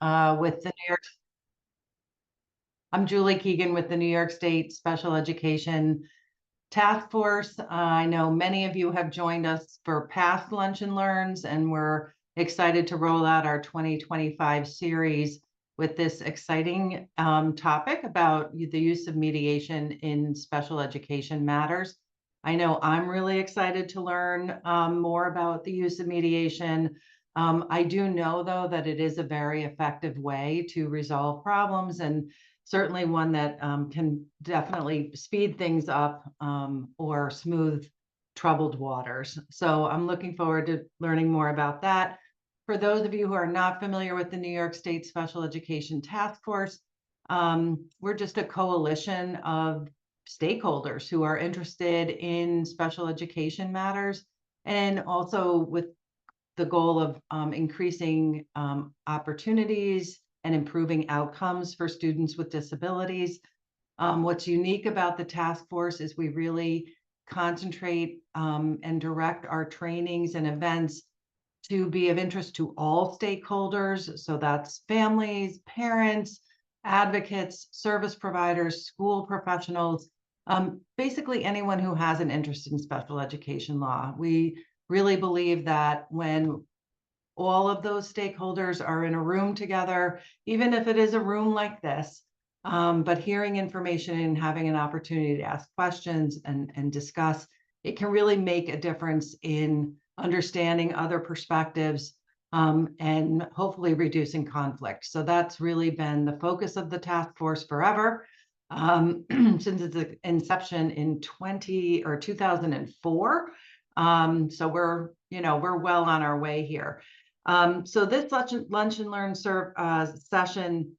with the New York. I'm Julie Keegan with the New York State Special Education Task Force. I know many of you have joined us for past Lunch and Learns, and we're excited to roll out our 2025 series with this exciting topic about the use of mediation in special education matters. I know I'm really excited to learn more about the use of mediation. I do know, though, that it is a very effective way to resolve problems, and certainly one that can definitely speed things up or smooth troubled waters. So I'm looking forward to learning more about that. For those of you who are not familiar with the New York State Special Education Task Force, we're just a coalition of stakeholders who are interested in special education matters, and also with the goal of increasing opportunities and improving outcomes for students with disabilities. What's unique about the task force is we really concentrate and direct our trainings and events to be of interest to all stakeholders. So that's families, parents, advocates, service providers, school professionals, basically anyone who has an interest in special education law. We really believe that when all of those stakeholders are in a room together, even if it is a room like this, but hearing information and having an opportunity to ask questions and discuss, it can really make a difference in understanding other perspectives and hopefully reducing conflict. So that's really been the focus of the task force forever, since its inception in 2004. So we're well on our way here. So this lunch and learn session,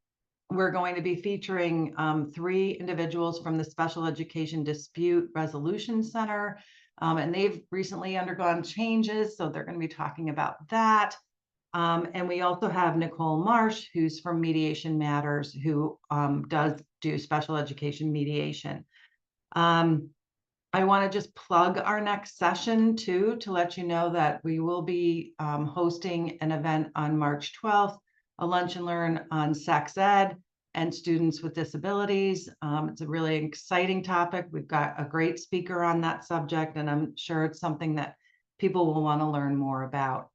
we're going to be featuring 3 individuals from the Special Education Dispute Resolution Center, and they've recently undergone changes, so they're going to be talking about that. And we also have Nicole Marsh, who's from Mediation Matters, who does do special education mediation. I want to just plug our next session too, to let you know that we will be hosting an event on March 12th, a lunch and learn on sex ed and students with disabilities. It's a really exciting topic. We've got a great speaker on that subject, and I'm sure it's something that people will want to learn more about.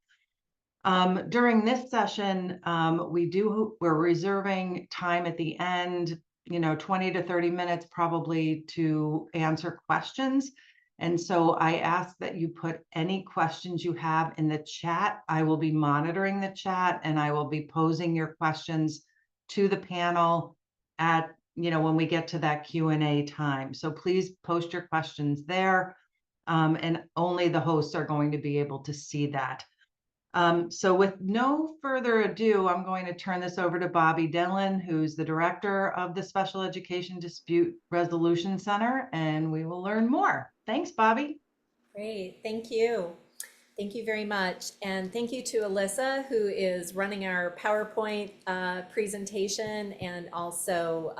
During this session, we're reserving time at the end, 20 to 30 minutes probably, to answer questions. And so I ask that you put any questions you have in the chat. I will be monitoring the chat, and I will be posing your questions to the panel at, when we get to that Q&A time. So please post your questions there, and only the hosts are going to be able to see that. So with no further ado, I'm going to turn this over to Bobby Dillon, who's the director of the Special Education Dispute Resolution Center, and we will learn more. Thanks, Bobby. Great, thank you. Thank you very much. And thank you to Alyssa, who is running our PowerPoint presentation and also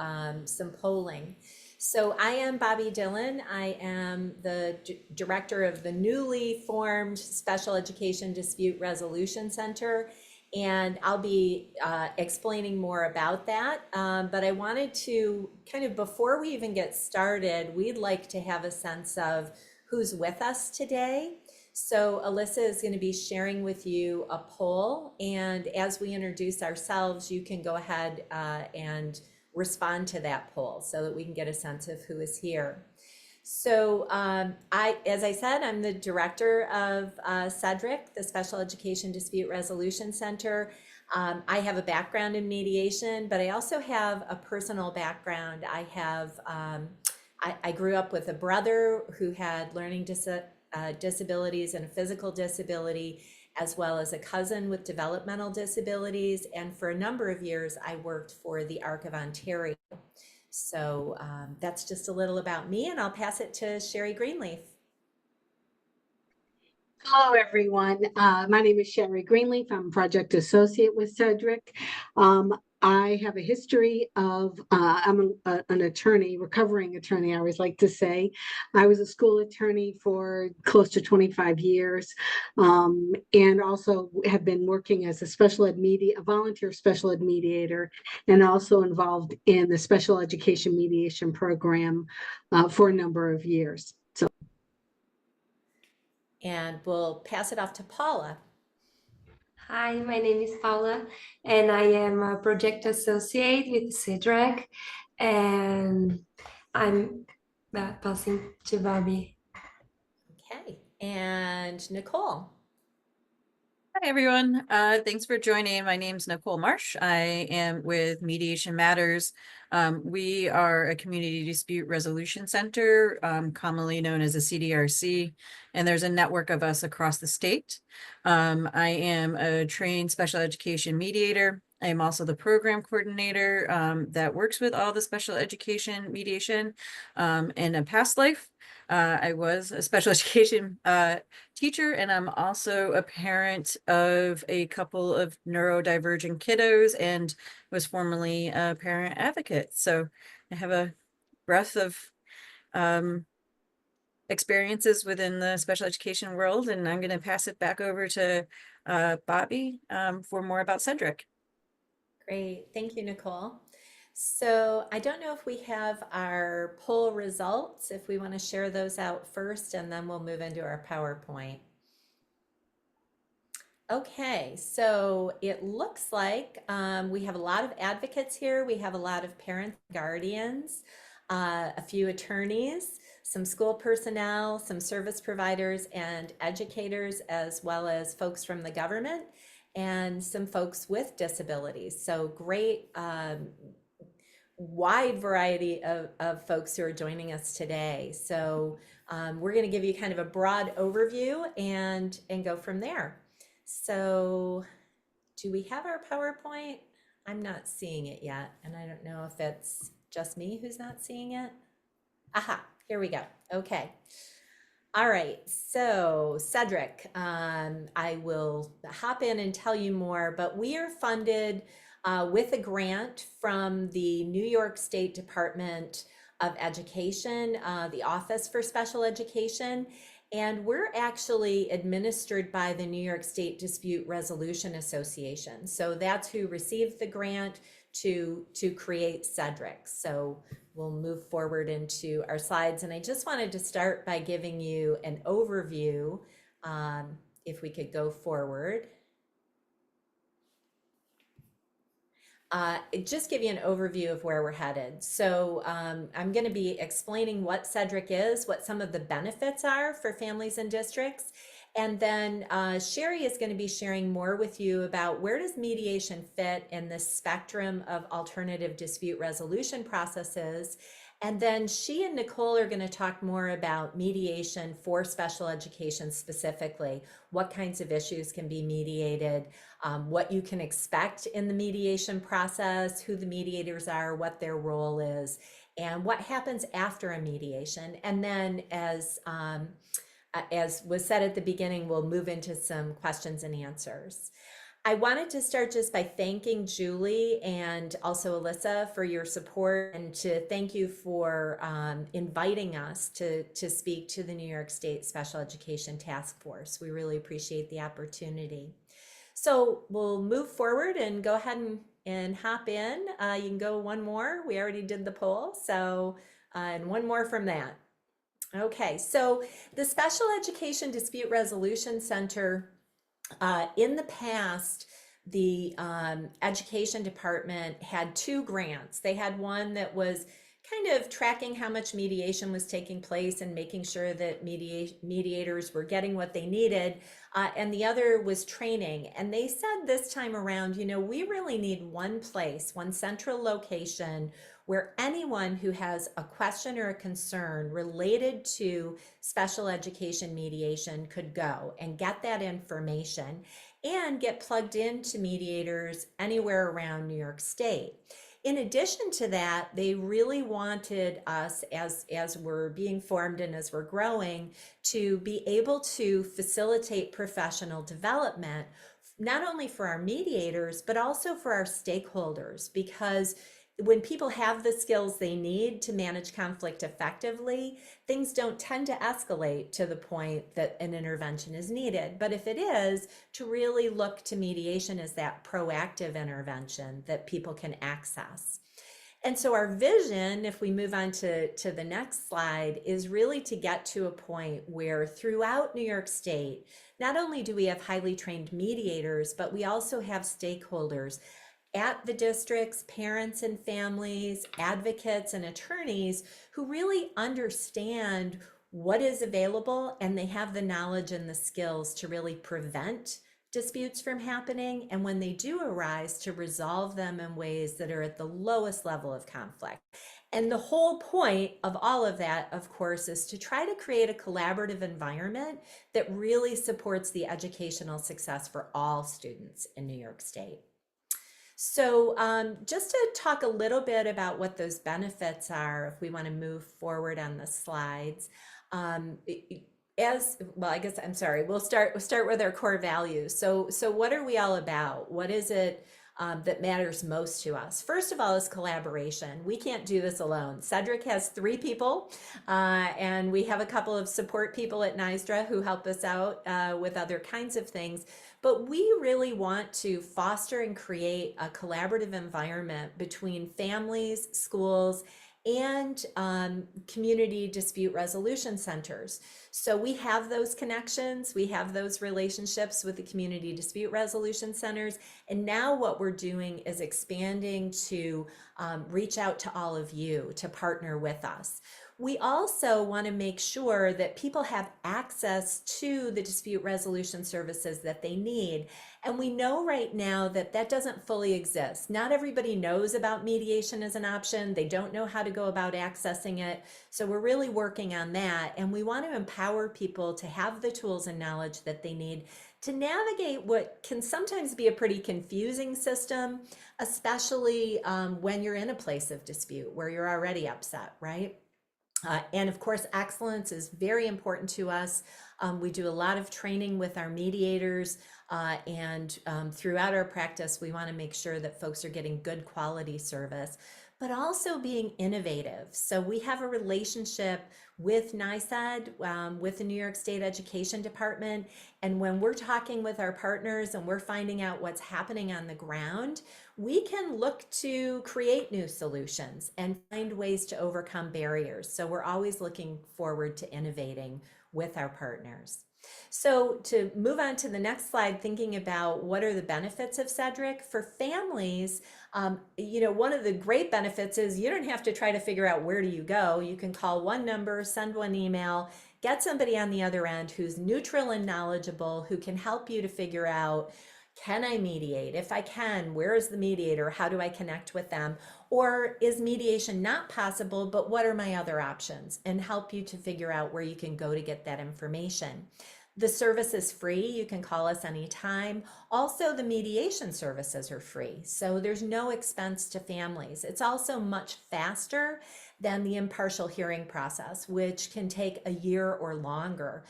some polling. So I am Bobby Dillon. I am the director of the newly formed Special Education Dispute Resolution Center, and I'll be explaining more about that. But I wanted to kind of, before we even get started, we'd like to have a sense of who's with us today. So Alyssa is going to be sharing with you a poll, and as we introduce ourselves, you can go ahead and respond to that poll so that we can get a sense of who is here. So as I said, I'm the director of CEDRC, the Special Education Dispute Resolution Center. I have a background in mediation, but I also have a personal background. I grew up with a brother who had learning disabilities and a physical disability, as well as a cousin with developmental disabilities. And for a number of years, I worked for the ARC of Ontario. So that's just a little about me, and I'll pass it to Sherry Greenleaf. Hello, everyone. My name is Sherry Greenleaf. I'm project associate with Cedric. I have a history of, an attorney, recovering attorney, I always like to say. I was a school attorney for close to 25 years, and also have been working as a volunteer special ed mediator, and also involved in the special education mediation program for a number of years. So And we'll pass it off to Paula. Hi, my name is Paula, and I am a project associate with Cedric, and I'm passing to Bobby. Okay, and Nicole. Hi, everyone. Thanks for joining. My name's Nicole Marsh. I am with Mediation Matters. We are a community dispute resolution center, commonly known as a CDRC, and there's a network of us across the state. I am a trained special education mediator. I am also the program coordinator that works with all the special education mediation. In a past life, I was a special education teacher, and I'm also a parent of a couple of neurodivergent kiddos and was formerly a parent advocate. So I have a breadth of experiences within the special education world, and I'm going to pass it back over to Bobby for more about Cedric. Great, thank you, Nicole. So I don't know if we have our poll results, if we want to share those out first, and then we'll move into our PowerPoint. Okay, so it looks like we have a lot of advocates here. We have a lot of parents, guardians, a few attorneys, some school personnel, some service providers and educators, as well as folks from the government and some folks with disabilities. So great wide variety of folks who are joining us today. So we're going to give you kind of a broad overview and go from there. So do we have our PowerPoint? I'm not seeing it yet, and I don't know if it's just me who's not seeing it. Aha, here we go. Okay. All right, so Cedric, I will hop in and tell you more, but we are funded with a grant from the New York State Department of Education, the Office for Special Education, and we're actually administered by the New York State Dispute Resolution Association. So that's who received the grant to create Cedric. So we'll move forward into our slides. And I just wanted to start by giving you an overview. If we could go forward. Just give you an overview of where we're headed. So I'm going to be explaining what Cedric is, what some of the benefits are for families and districts. And then Sherry is going to be sharing more with you about where does mediation fit in the spectrum of alternative dispute resolution processes. And then she and Nicole are going to talk more about mediation for special education specifically, what kinds of issues can be mediated, what you can expect in the mediation process, who the mediators are, what their role is, and what happens after a mediation. And then as was said at the beginning, we'll move into some questions and answers. I wanted to start just by thanking Julie and also Alyssa for your support, and to thank you for inviting us to speak to the New York State Special Education Task Force. We really appreciate the opportunity. So we'll move forward and go ahead and hop in. You can go one more. We already did the poll, so and one more from that. Okay, so the Special Education Dispute Resolution Center, in the past, the education department had two grants. They had one that was kind of tracking how much mediation was taking place and making sure that mediators were getting what they needed. And the other was training. And they said this time around, you know, we really need one place, one central location where anyone who has a question or a concern related to special education mediation could go and get that information and get plugged into mediators anywhere around New York State. In addition to that, they really wanted us, as we're being formed and as we're growing, to be able to facilitate professional development, not only for our mediators, but also for our stakeholders, because when people have the skills they need to manage conflict effectively, things don't tend to escalate to the point that an intervention is needed. But if it is, to really look to mediation as that proactive intervention that people can access. And so our vision, if we move on to the next slide, is really to get to a point where throughout New York State, not only do we have highly trained mediators, but we also have stakeholders at the districts, parents and families, advocates and attorneys who really understand what is available, and they have the knowledge and the skills to really prevent disputes from happening, and when they do arise, to resolve them in ways that are at the lowest level of conflict. And the whole point of all of that, of course, is to try to create a collaborative environment that really supports the educational success for all students in New York State. So just to talk a little bit about what those benefits are, if we want to move forward on the slides. As well, I guess, I'm sorry, we'll start with our core values. So what are we all about? What is it that matters most to us? First of all is collaboration. We can't do this alone. Cedric has 3 people, and we have a couple of support people at NYSDRA who help us out with other kinds of things. But we really want to foster and create a collaborative environment between families, schools, and community dispute resolution centers. So we have those connections, we have those relationships with the community dispute resolution centers, and now what we're doing is expanding to reach out to all of you to partner with us. We also want to make sure that people have access to the dispute resolution services that they need. And we know right now that that doesn't fully exist. Not everybody knows about mediation as an option. They don't know how to go about accessing it. So we're really working on that. And we want to empower people to have the tools and knowledge that they need to navigate what can sometimes be a pretty confusing system, especially when you're in a place of dispute where you're already upset, right? And of course, excellence is very important to us. We do a lot of training with our mediators, and throughout our practice, we want to make sure that folks are getting good quality service, but also being innovative. So we have a relationship with NYSED, with the New York State Education Department. And when we're talking with our partners and we're finding out what's happening on the ground, we can look to create new solutions and find ways to overcome barriers. So we're always looking forward to innovating with our partners. So to move on to the next slide, thinking about what are the benefits of Cedric for families, one of the great benefits is you don't have to try to figure out where do you go. You can call one number, send one email, get somebody on the other end who's neutral and knowledgeable, who can help you to figure out, can I mediate? If I can, where is the mediator? How do I connect with them? Or is mediation not possible, but what are my other options? And help you to figure out where you can go to get that information. The service is free. You can call us anytime. Also, the mediation services are free, so there's no expense to families. It's also much faster than the impartial hearing process, which can take a year or longer,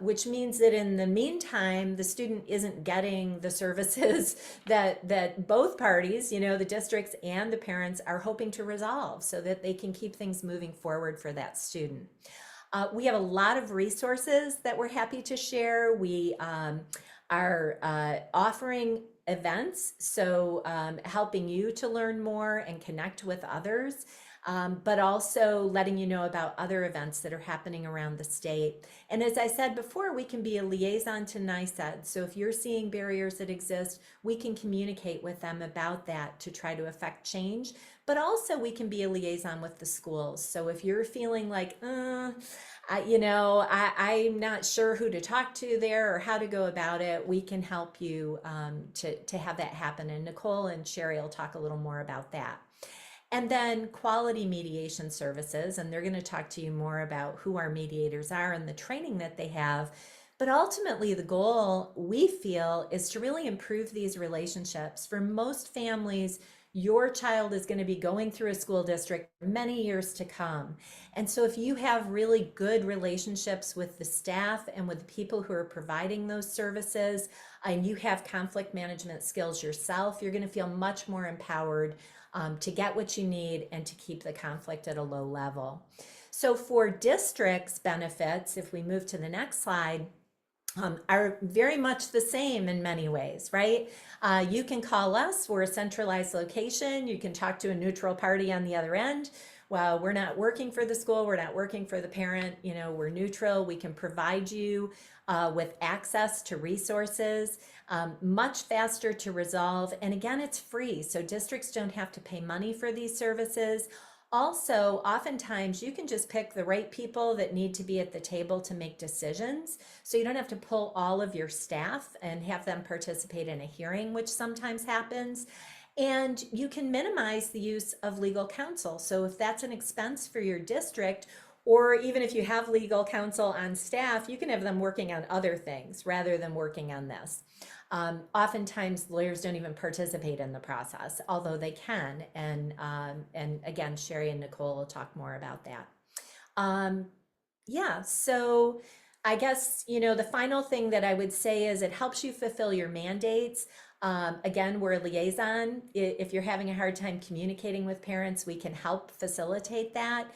which means that in the meantime, the student isn't getting the services that both parties, the districts and the parents, are hoping to resolve so that they can keep things moving forward for that student. We have a lot of resources that we're happy to share. We are offering events, so helping you to learn more and connect with others, but also letting you know about other events that are happening around the state. And as I said before, we can be a liaison to NYSED. So if you're seeing barriers that exist, we can communicate with them about that to try to affect change. But also we can be a liaison with the schools. So if you're feeling like, I'm not sure who to talk to there or how to go about it, we can help you to have that happen. And Nicole and Sherry will talk a little more about that. And then quality mediation services, and they're going to talk to you more about who our mediators are and the training that they have. But ultimately, the goal, we feel, is to really improve these relationships. For most families, your child is going to be going through a school district many years to come. And so if you have really good relationships with the staff and with the people who are providing those services, and you have conflict management skills yourself, you're going to feel much more empowered to get what you need and to keep the conflict at a low level. So for districts benefits, if we move to the next slide, are very much the same in many ways, right? You can call us, we're a centralized location. You can talk to a neutral party on the other end. Well, we're not working for the school, we're not working for the parent, you know, we're neutral. We can provide you with access to resources, much faster to resolve. And again, it's free, so districts don't have to pay money for these services. Also, oftentimes you can just pick the right people that need to be at the table to make decisions. So you don't have to pull all of your staff and have them participate in a hearing, which sometimes happens. And you can minimize the use of legal counsel. So if that's an expense for your district, or even if you have legal counsel on staff, you can have them working on other things rather than working on this. Oftentimes lawyers don't even participate in the process, although they can. And again, Sherry and Nicole will talk more about that. Yeah, so I guess, you know, the final thing that I would say is it helps you fulfill your mandates. Again, we're a liaison. If you're having a hard time communicating with parents, we can help facilitate that.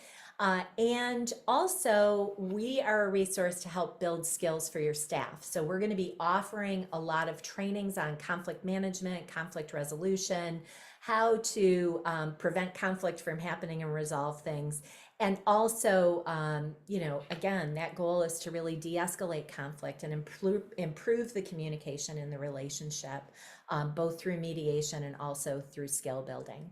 And also, we are a resource to help build skills for your staff. So we're going to be offering a lot of trainings on conflict management, conflict resolution, how to prevent conflict from happening and resolve things. And also, you know, again, that goal is to really de-escalate conflict and improve the communication in the relationship, both through mediation and also through skill building.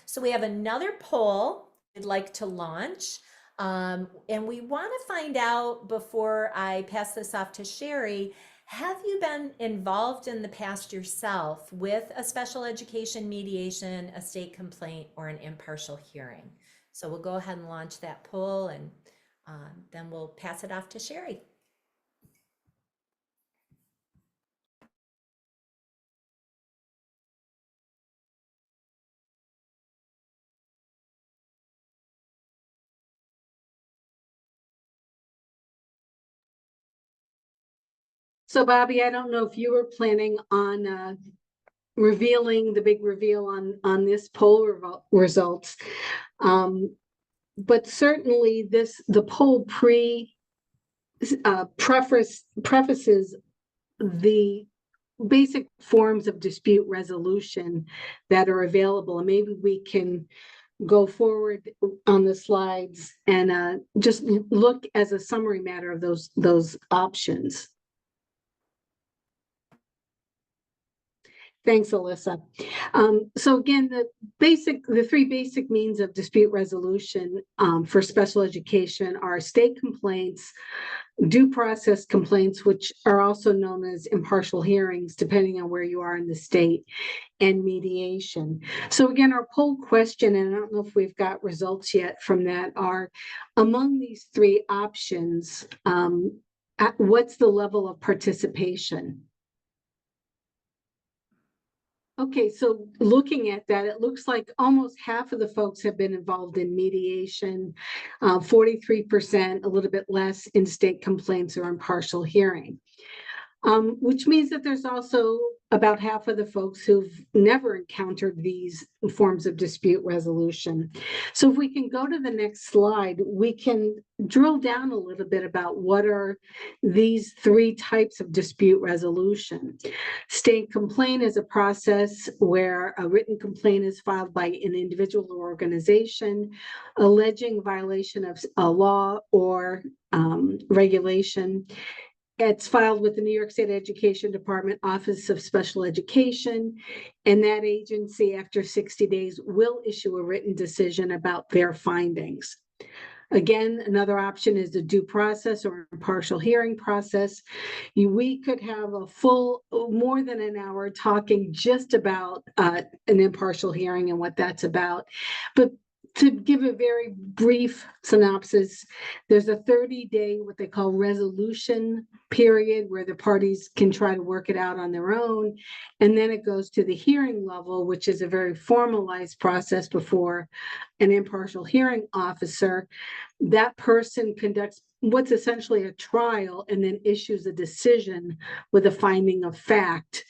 So we have another poll we'd like to launch. And we want to find out, before I pass this off to Sherry, have you been involved in the past yourself with a special education mediation, a state complaint, or an impartial hearing? So we'll go ahead and launch that poll, and then we'll pass it off to Sherry. So Bobby, I don't know if you were planning on revealing the big reveal on this poll results. But certainly the poll prefaces the basic forms of dispute resolution that are available. And maybe we can go forward on the slides and just look as a summary matter of those options. Thanks, Alyssa. So again, the three basic means of dispute resolution for special education are state complaints, due process complaints, which are also known as impartial hearings, depending on where you are in the state, and mediation. So again, our poll question, and I don't know if we've got results yet from that, are among these three options, what's the level of participation? Okay, so looking at that, it looks like almost half of the folks have been involved in mediation, 43%, a little bit less in state complaints or impartial hearing, which means that there's also about half of the folks who've never encountered these forms of dispute resolution. So if we can go to the next slide, we can drill down a little bit about what are these three types of dispute resolution. State complaint is a process where a written complaint is filed by an individual or organization alleging violation of a law or regulation. It's filed with the New York State Education Department Office of Special Education, and that agency, after 60 days, will issue a written decision about their findings. Again, another option is the due process or impartial hearing process. We could have a full, more than an hour talking just about an impartial hearing and what that's about. But To give a very brief synopsis, there's a 30-day, what they call resolution period, where the parties can try to work it out on their own. And then it goes to the hearing level, which is a very formalized process before an impartial hearing officer. That person conducts what's essentially a trial and then issues a decision with a finding of fact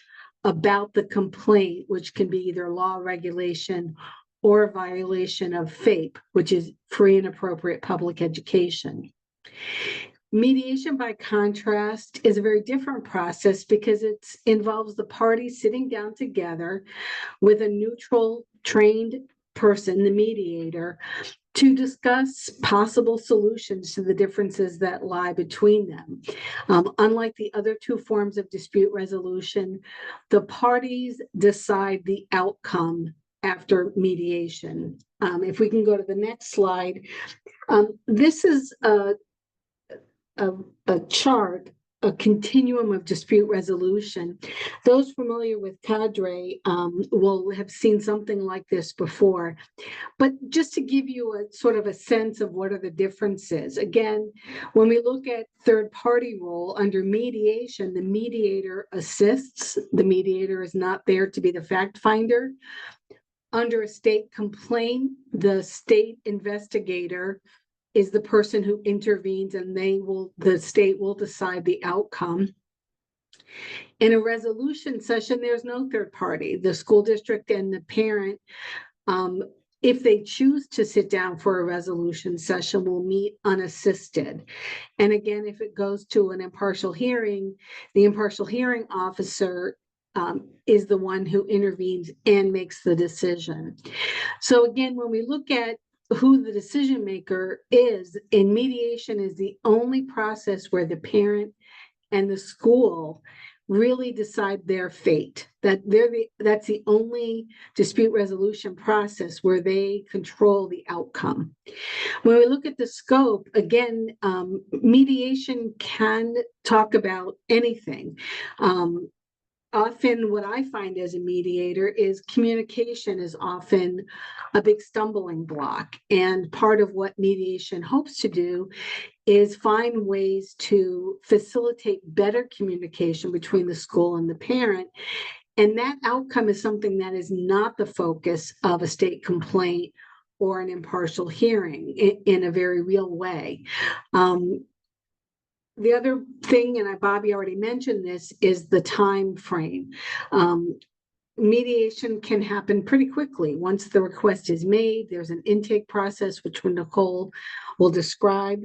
about the complaint, which can be either law, regulation, or a violation of FAPE, which is free and appropriate public education. Mediation, by contrast, is a very different process because it involves the parties sitting down together with a neutral, trained person, the mediator, to discuss possible solutions to the differences that lie between them. Unlike the other two forms of dispute resolution, the parties decide the outcome after mediation. If we can go to the next slide, this is a chart, a continuum of dispute resolution. Those familiar with cadre will have seen something like this before. But just to give you a sort of a sense of what are the differences, again, when we look at third party role under mediation, the mediator assists. The mediator is not there to be the fact finder. Under a state complaint, the state investigator is the person who intervenes, and the state will decide the outcome. In a resolution session, there's no third party. The school district and the parent, if they choose to sit down for a resolution session, will meet unassisted. And again, if it goes to an impartial hearing, the impartial hearing officer is the one who intervenes and makes the decision. So again, when we look at who the decision maker is, in mediation is the only process where the parent and the school really decide their fate. That's the only dispute resolution process where they control the outcome. When we look at the scope, again, mediation can talk about anything. Often what I find as a mediator is communication is often a big stumbling block. And part of what mediation hopes to do is find ways to facilitate better communication between the school and the parent. And that outcome is something that is not the focus of a state complaint or an impartial hearing in a very real way. The other thing, and Bobby already mentioned this, is the time frame. Mediation can happen pretty quickly. Once the request is made, there's an intake process, which Nicole will describe.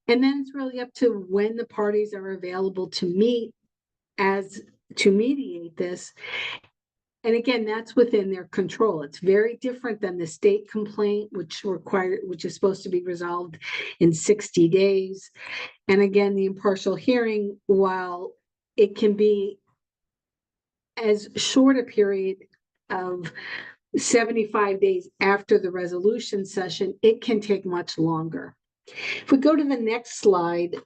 And then it's really up to when the parties are available to meet to mediate this. And again, that's within their control. It's very different than the state complaint, which is supposed to be resolved in 60 days. And again, the impartial hearing, while it can be as short a period of 75 days after the resolution session, it can take much longer. If we go to the next slide,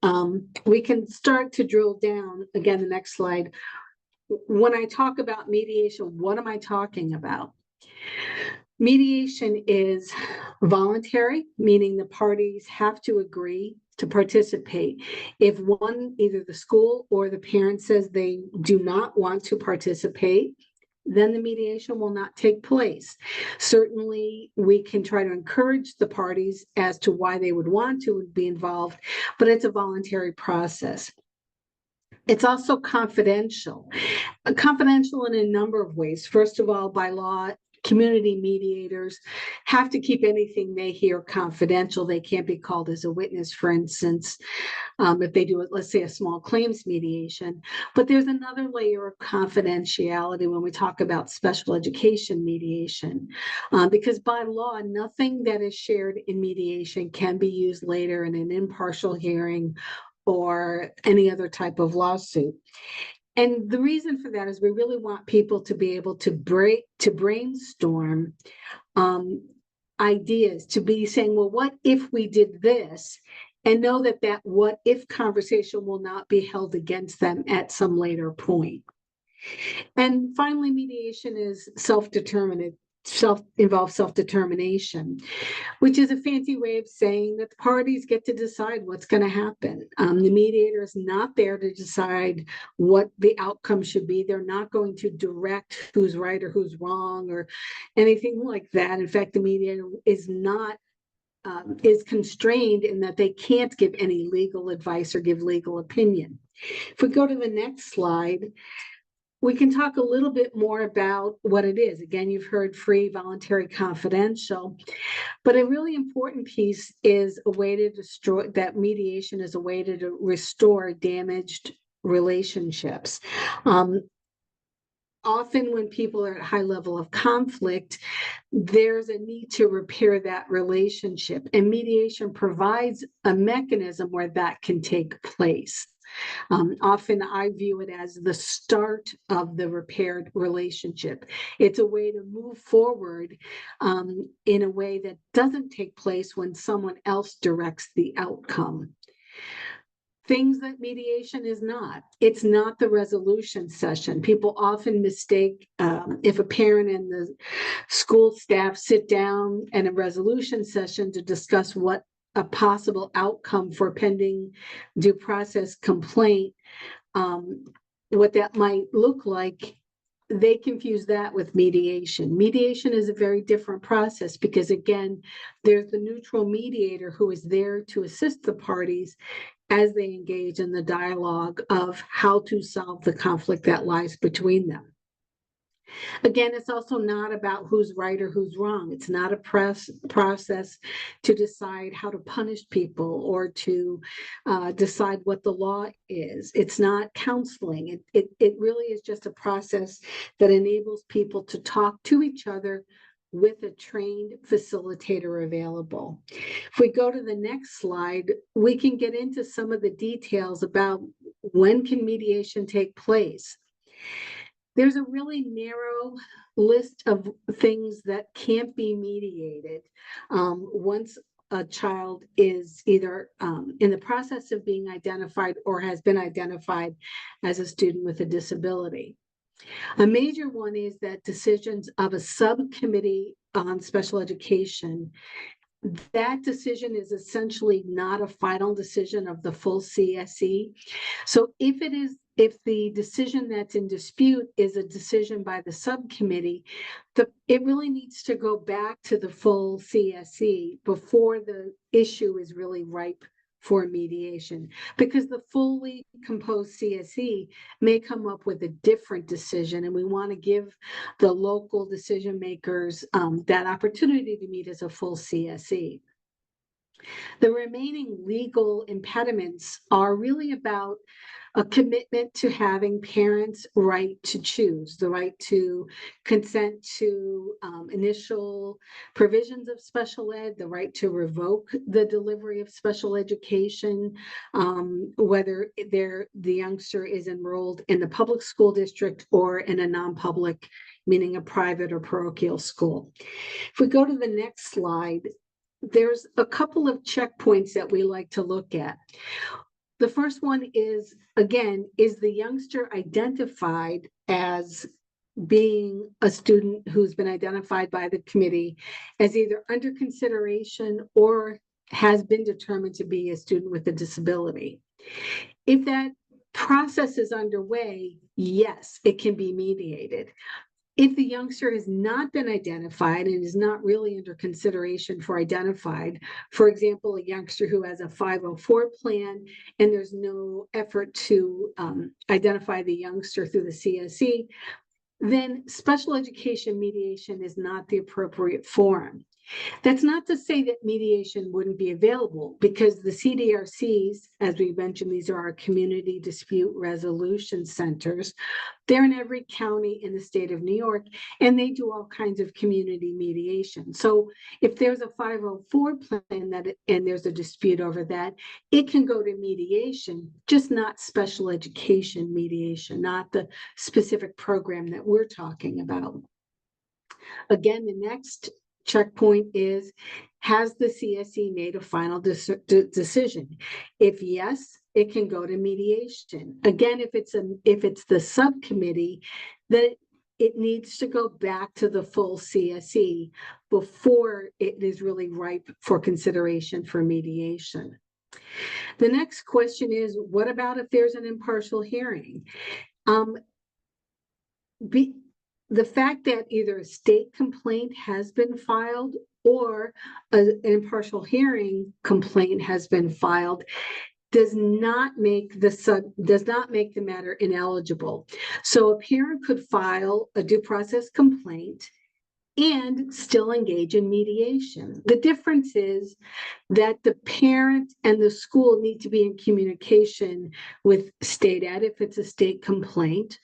we can start to drill down. Again, the next slide. When I talk about mediation, what am I talking about? Mediation is voluntary, meaning the parties have to agree to participate. If either the school or the parent says they do not want to participate, then the mediation will not take place. Certainly, we can try to encourage the parties as to why they would want to be involved, but it's a voluntary process. It's also confidential in a number of ways. First of all, by law, community mediators have to keep anything they hear confidential. They can't be called as a witness, for instance, if they do, let's say, a small claims mediation. But there's another layer of confidentiality when we talk about special education mediation, because by law, nothing that is shared in mediation can be used later in an impartial hearing or any other type of lawsuit. And the reason for that is we really want people to be able to brainstorm ideas, to be saying, well, what if we did this? And know that what if conversation will not be held against them at some later point. And finally, mediation is self-determinative. self-determination, which is a fancy way of saying that the parties get to decide what's going to happen. The mediator is not there to decide what the outcome should be. They're not going to direct who's right or who's wrong or anything like that. In fact, the mediator is not is constrained in that they can't give any legal advice or give legal opinion. If we go to the next slide, we can talk a little bit more about what it is. Again, you've heard free, voluntary, confidential, but a really important piece is a way to destroy, that mediation is a way to restore damaged relationships. Often when people are at a high level of conflict, there's a need to repair that relationship, and mediation provides a mechanism where that can take place. Often I view it as the start of the repaired relationship. It's a way to move forward in a way that doesn't take place when someone else directs the outcome. Things that mediation is not. It's not the resolution session. People often mistake if a parent and the school staff sit down in a resolution session to discuss what a possible outcome for pending due process complaint, what that might look like. They confuse that with mediation. Mediation is a very different process because, again, there's the neutral mediator who is there to assist the parties as they engage in the dialogue of how to solve the conflict that lies between them. Again, it's also not about who's right or who's wrong. It's not a process to decide how to punish people or to decide what the law is. It's not counseling. It really is just a process that enables people to talk to each other with a trained facilitator available. If we go to the next slide, we can get into some of the details about when can mediation take place. There's a really narrow list of things that can't be mediated once a child is either in the process of being identified or has been identified as a student with a disability. A major one is that decisions of a subcommittee on special education, that decision is essentially not a final decision of the full CSE. So if the decision that's in dispute is a decision by the subcommittee, it really needs to go back to the full CSE before the issue is really ripe for mediation, because the fully composed CSE may come up with a different decision, and we want to give the local decision makers that opportunity to meet as a full CSE. The remaining legal impediments are really about a commitment to having parents' right to choose, the right to consent to initial provisions of special ed, the right to revoke the delivery of special education, whether the youngster is enrolled in the public school district or in a non-public, meaning a private or parochial school. If we go to the next slide, there's a couple of checkpoints that we like to look at. The first one is, again, is the youngster identified as being a student who's been identified by the committee as either under consideration or has been determined to be a student with a disability? If that process is underway, yes, it can be mediated. If the youngster has not been identified and is not really under consideration for identified, for example, a youngster who has a 504 plan and there's no effort to identify the youngster through the CSE, then special education mediation is not the appropriate forum. That's not to say that mediation wouldn't be available, because the CDRCs, as we mentioned, these are our community dispute resolution centers. They're in every county in the state of New York, and they do all kinds of community mediation. So if there's a 504 plan and there's a dispute over that, it can go to mediation, just not special education mediation, not the specific program that we're talking about. Again, the next checkpoint is, has the CSE made a final decision? If yes, it can go to mediation. Again, if it's the subcommittee, then it needs to go back to the full CSE before it is really ripe for consideration for mediation. The next question is, what about if there's an impartial hearing? The fact that either a state complaint has been filed or an impartial hearing complaint has been filed does not make the matter ineligible. So a parent could file a due process complaint and still engage in mediation. The difference is that the parent and the school need to be in communication with state ed if it's a state complaint,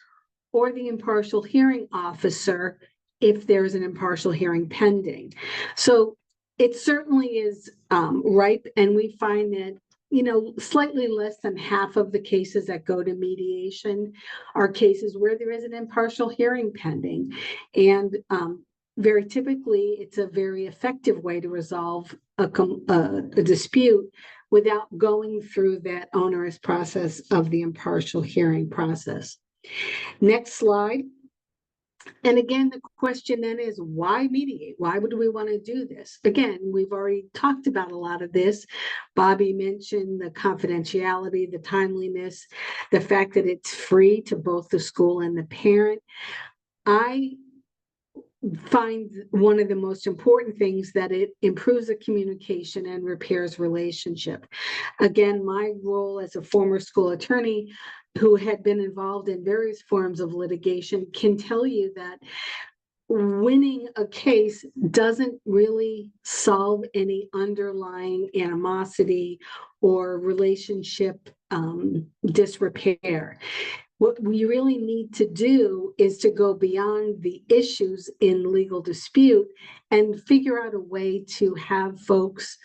or the impartial hearing officer if there's an impartial hearing pending. So it certainly is ripe, and we find that, you know, slightly less than half of the cases that go to mediation are cases where there is an impartial hearing pending. And very typically, it's a very effective way to resolve a dispute without going through that onerous process of the impartial hearing process. Next slide. And again, the question then is, why mediate? Why would we want to do this? Again, we've already talked about a lot of this. Bobby mentioned the confidentiality, the timeliness, the fact that it's free to both the school and the parent. I find one of the most important things that it improves the communication and repairs relationship. Again, my role as a former school attorney who had been involved in various forms of litigation can tell you that winning a case doesn't really solve any underlying animosity or relationship disrepair. What we really need to do is to go beyond the issues in legal dispute and figure out a way to have folks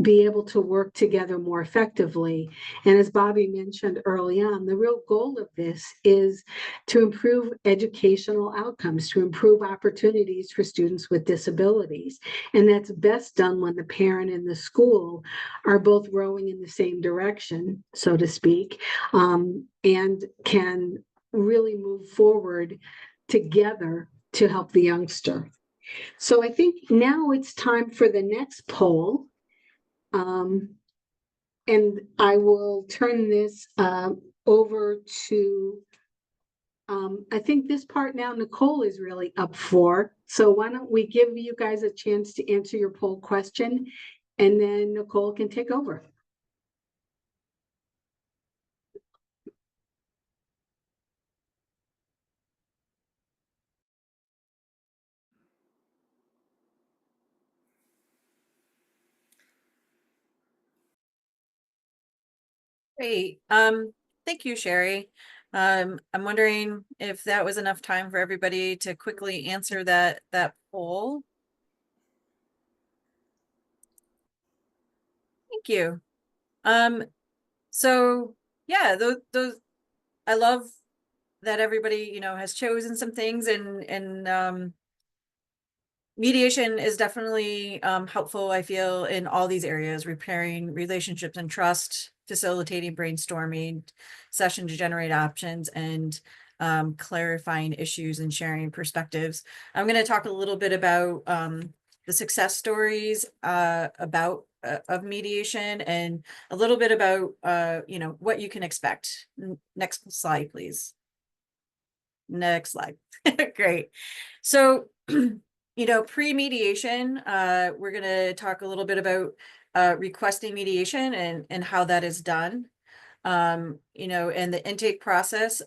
be able to work together more effectively. And as Bobby mentioned early on, the real goal of this is to improve educational outcomes, to improve opportunities for students with disabilities. And that's best done when the parent and the school are both rowing in the same direction, so to speak, and can really move forward together to help the youngster. So I think now it's time for the next poll. And I will turn this over to, I think this part now Nicole is really up for. So why don't we give you guys a chance to answer your poll question, and then Nicole can take over. Great. Thank you, Sherry. I'm wondering if that was enough time for everybody to quickly answer that poll. Thank you. So yeah, those I love that everybody, you know, has chosen some things, and mediation is definitely helpful, I feel, in all these areas: repairing relationships and trust, facilitating brainstorming session to generate options, and clarifying issues and sharing perspectives. I'm going to talk a little bit about the success stories of mediation, and a little bit about you know, what you can expect. Next slide, please. Next slide. Great. So you know, pre-mediation, we're going to talk a little bit about requesting mediation and how that is done. You know, and the intake process,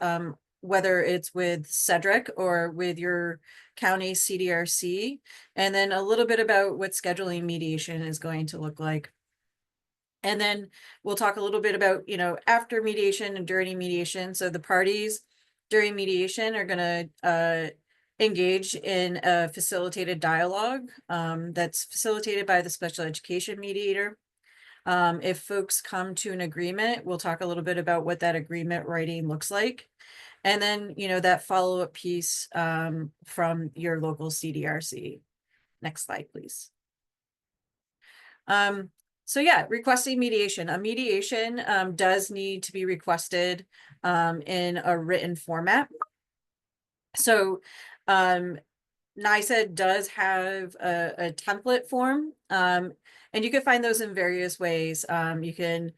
whether it's with Cedric or with your county CDRC, and then a little bit about what scheduling mediation is going to look like. And then we'll talk a little bit about, you know, after mediation and during mediation. So the parties during mediation are going to engage in a facilitated dialogue that's facilitated by the special education mediator. If folks come to an agreement, we'll talk a little bit about what that agreement writing looks like. And then, you know, that follow-up piece from your local CDRC. Next slide, please. So yeah, requesting mediation. A mediation does need to be requested in a written format. So, NYSED does have a template form, and you can find those in various ways. You can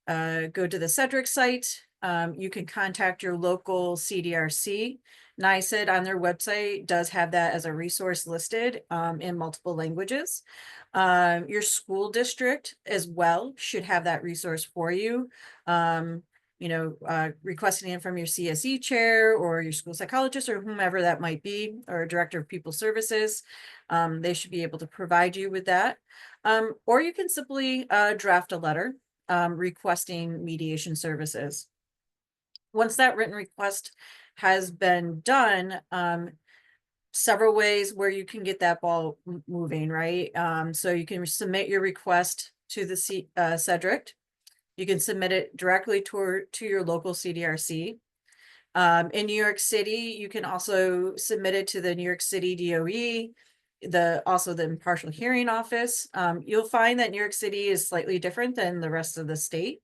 go to the Cedric site. You can contact your local CDRC. NYSED on their website does have that as a resource listed in multiple languages. Your school district as well should have that resource for you. Requesting it from your CSE chair or your school psychologist or whomever that might be, or a director of people services. They should be able to provide you with that. Or you can simply draft a letter requesting mediation services. Once that written request has been done, several ways where you can get that ball moving, right? So you can submit your request to the Cedric. You can submit it directly to your local CDRC. In New York City, you can also submit it to the New York City DOE, also the impartial hearing office. You'll find that New York City is slightly different than the rest of the state.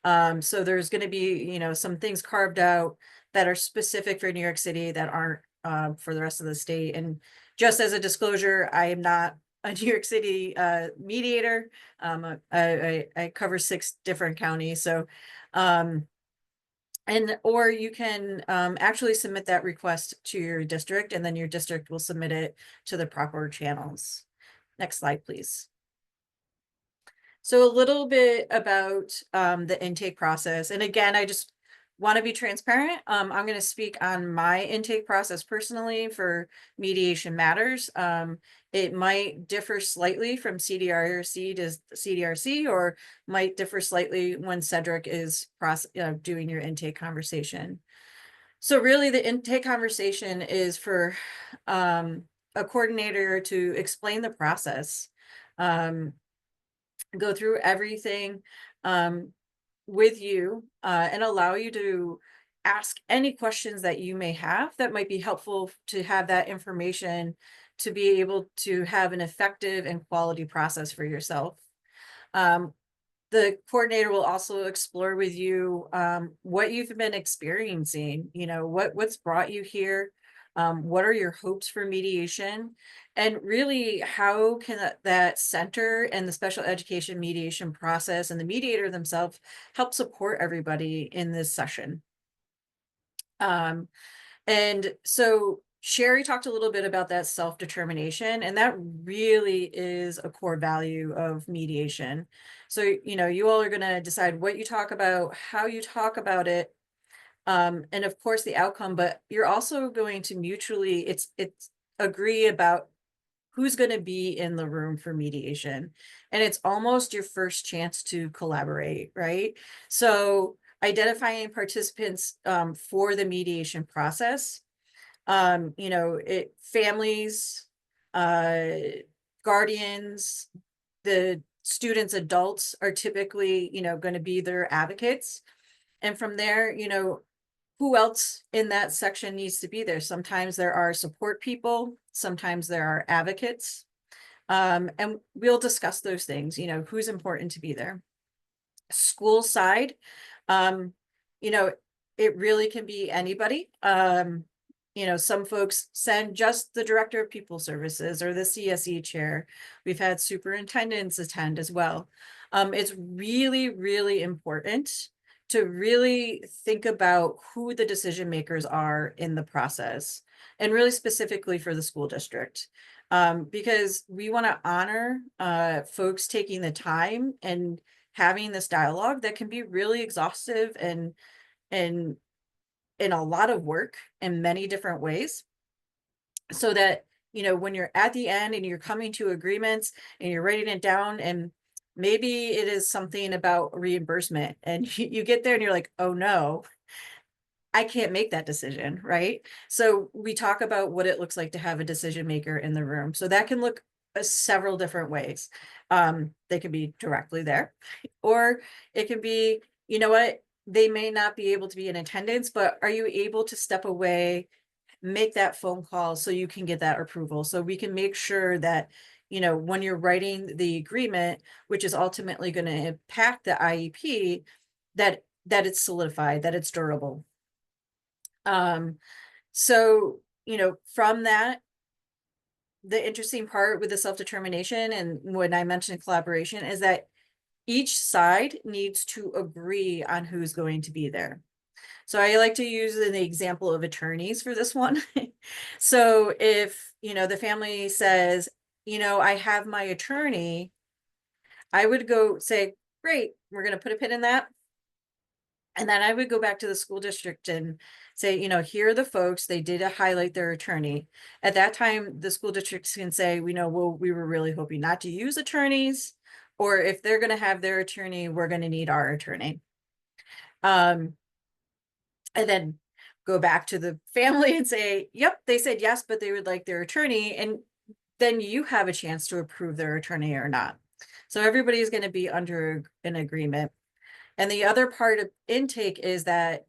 So there's going to be, some things carved out that are specific for New York City that aren't for the rest of the state. And just as a disclosure, I am not a New York City mediator. I cover 6 different counties. So, or you can actually submit that request to your district, and then your district will submit it to the proper channels. Next slide, please. So a little bit about the intake process. And again, I just want to be transparent. I'm going to speak on my intake process personally for Mediation Matters. It might differ slightly from CDRC to CDRC, or might differ slightly when Cedric is doing your intake conversation. So really the intake conversation is for a coordinator to explain the process, go through everything with you and allow you to ask any questions that you may have that might be helpful to have that information to be able to have an effective and quality process for yourself. The coordinator will also explore with you what you've been experiencing, what's brought you here, what are your hopes for mediation, and really how can that center and the special education mediation process and the mediator themselves help support everybody in this session. And so Sherry talked a little bit about that self-determination, and that really is a core value of mediation. So, you all are going to decide what you talk about, how you talk about it, and of course the outcome, but you're also going to mutually, it's agree about who's going to be in the room for mediation. And it's almost your first chance to collaborate, right? So identifying participants for the mediation process, families, guardians, the students, adults are typically, going to be their advocates. And from there, who else in that section needs to be there? Sometimes there are support people, sometimes there are advocates. And we'll discuss those things, who's important to be there. School side, it really can be anybody. Some folks send just the director of people services or the CSE chair. We've had superintendents attend as well. It's really, really important to really think about who the decision makers are in the process, and really specifically for the school district, because we want to honor folks taking the time and having this dialogue that can be really exhaustive and in a lot of work in many different ways, so that when you're at the end and you're coming to agreements and you're writing it down, and maybe it is something about reimbursement, and you get there and you're like, oh no, I can't make that decision, right? So we talk about what it looks like to have a decision maker in the room. So that can look several different ways. They can be directly there, or it can be, what, they may not be able to be in attendance, but are you able to step away, make that phone call so you can get that approval? So we can make sure that, when you're writing the agreement, which is ultimately going to impact the IEP, that it's solidified, that it's durable. So from that, the interesting part with the self-determination and when I mentioned collaboration is that each side needs to agree on who's going to be there. So I like to use an example of attorneys for this one. So if, the family says, I have my attorney, I would go say, great, we're going to put a pin in that. And then I would go back to the school district and say, here are the folks, they did highlight their attorney. At that time, the school districts can say, well, we were really hoping not to use attorneys, or if they're going to have their attorney, we're going to need our attorney. And then go back to the family and say, yep, they said yes, but they would like their attorney. And then you have a chance to approve their attorney or not. So everybody's going to be under an agreement. And the other part of intake is that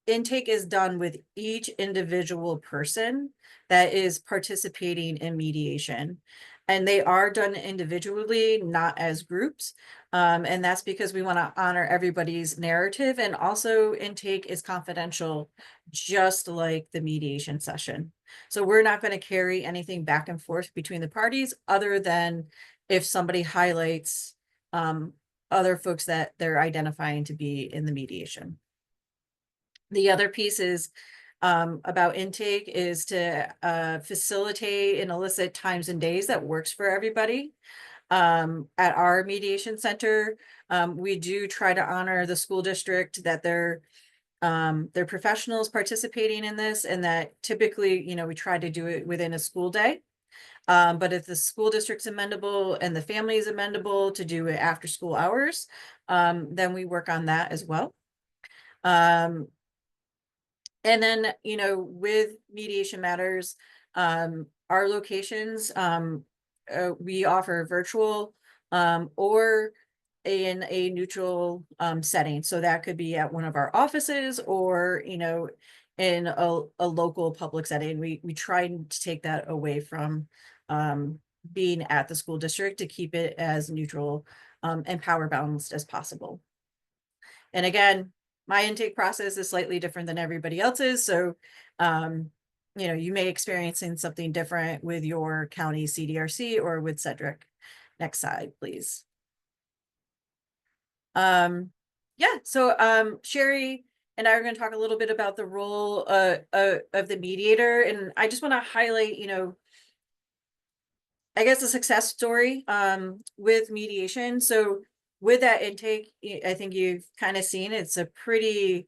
intake is done with each individual person that is participating in mediation. And they are done individually, not as groups. And that's because we want to honor everybody's narrative. And also intake is confidential, just like the mediation session. So we're not going to carry anything back and forth between the parties other than if somebody highlights other folks that they're identifying to be in the mediation. The other piece is about intake is to facilitate and elicit times and days that works for everybody. At our mediation center, we do try to honor the school district that they're professionals participating in this, and that typically, we try to do it within a school day. But if the school district's amendable and the family is amendable to do it after school hours, then we work on that as well. And then, with Mediation Matters, our locations, we offer virtual or in a neutral setting. So that could be at one of our offices or, in a local public setting. We try to take that away from being at the school district to keep it as neutral and power balanced as possible. And again, my intake process is slightly different than everybody else's. So, you may experience something different with your county CDRC or with Cedric. Next slide, please. Yeah, so Sherry and I are going to talk a little bit about the role of the mediator. And I just want to highlight, I guess a success story with mediation. So with that intake, I think you've kind of seen it's a pretty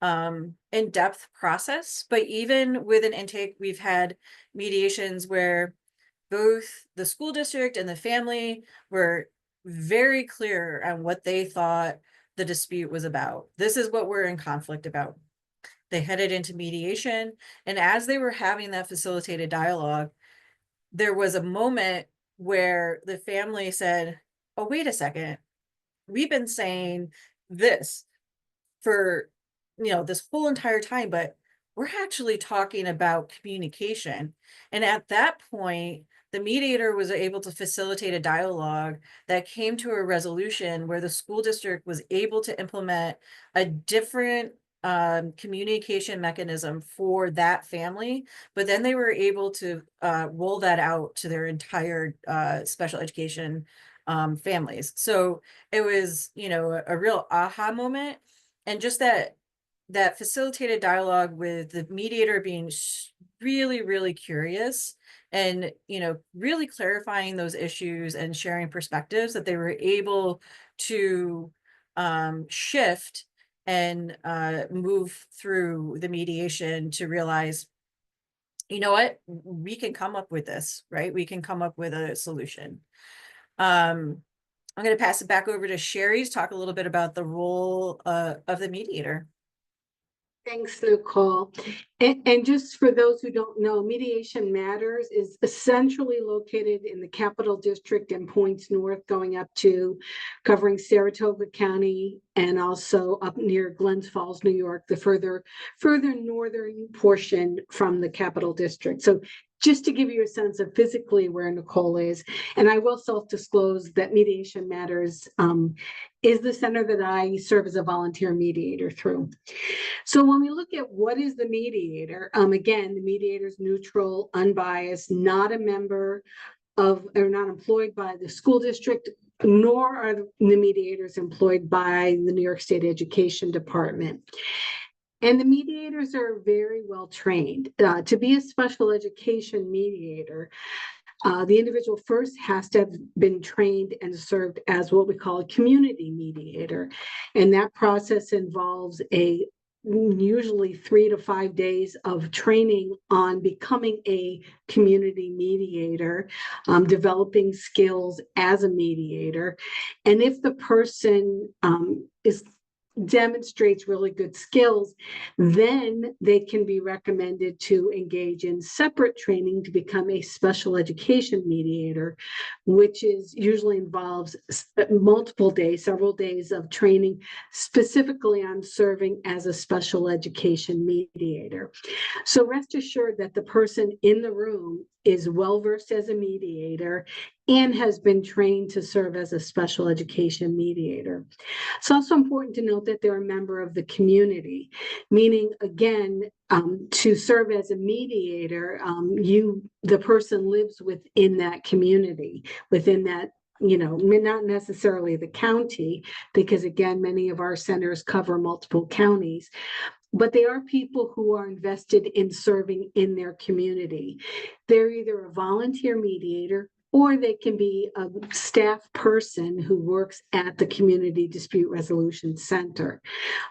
in-depth process, but even with an intake, we've had mediations where both the school district and the family were very clear on what they thought the dispute was about. This is what we're in conflict about. They headed into mediation, and as they were having that facilitated dialogue, there was a moment where the family said, oh, wait a second, we've been saying this for, this whole entire time, but we're actually talking about communication. And at that point, the mediator was able to facilitate a dialogue that came to a resolution where the school district was able to implement a different communication mechanism for that family, but then they were able to roll that out to their entire special education families. So it was, a real aha moment. And just that facilitated dialogue with the mediator being really, really curious and, really clarifying those issues and sharing perspectives, that they were able to shift and move through the mediation to realize, you know what, we can come up with this, right? We can come up with a solution. I'm going to pass it back over to Sherry to talk a little bit about the role of the mediator. Thanks, Nicole. And just for those who don't know, Mediation Matters is essentially located in the Capital District and points north going up to covering Saratoga County and also up near Glens Falls, New York, the further northern portion from the Capital District. So just to give you a sense of physically where Nicole is. And I will self-disclose that Mediation Matters is the center that I serve as a volunteer mediator through. So when we look at what is the mediator, again, the mediator is neutral, unbiased, not a member of, or not employed by the school district, nor are the mediators employed by the New York State Education Department. And the mediators are very well trained. To be a special education mediator, the individual first has to have been trained and served as what we call a community mediator. And that process involves usually 3 to 5 days of training on becoming a community mediator, developing skills as a mediator. And if the person demonstrates really good skills, then they can be recommended to engage in separate training to become a special education mediator, which is usually involves multiple days, several days of training specifically on serving as a special education mediator. So rest assured that the person in the room is well versed as a mediator and has been trained to serve as a special education mediator. It's also important to note that they're a member of the community, meaning, again, to serve as a mediator, the person lives within that community, within that, not necessarily the county, because again, many of our centers cover multiple counties, but they are people who are invested in serving in their community. They're either a volunteer mediator, or they can be a staff person who works at the Community Dispute Resolution Center.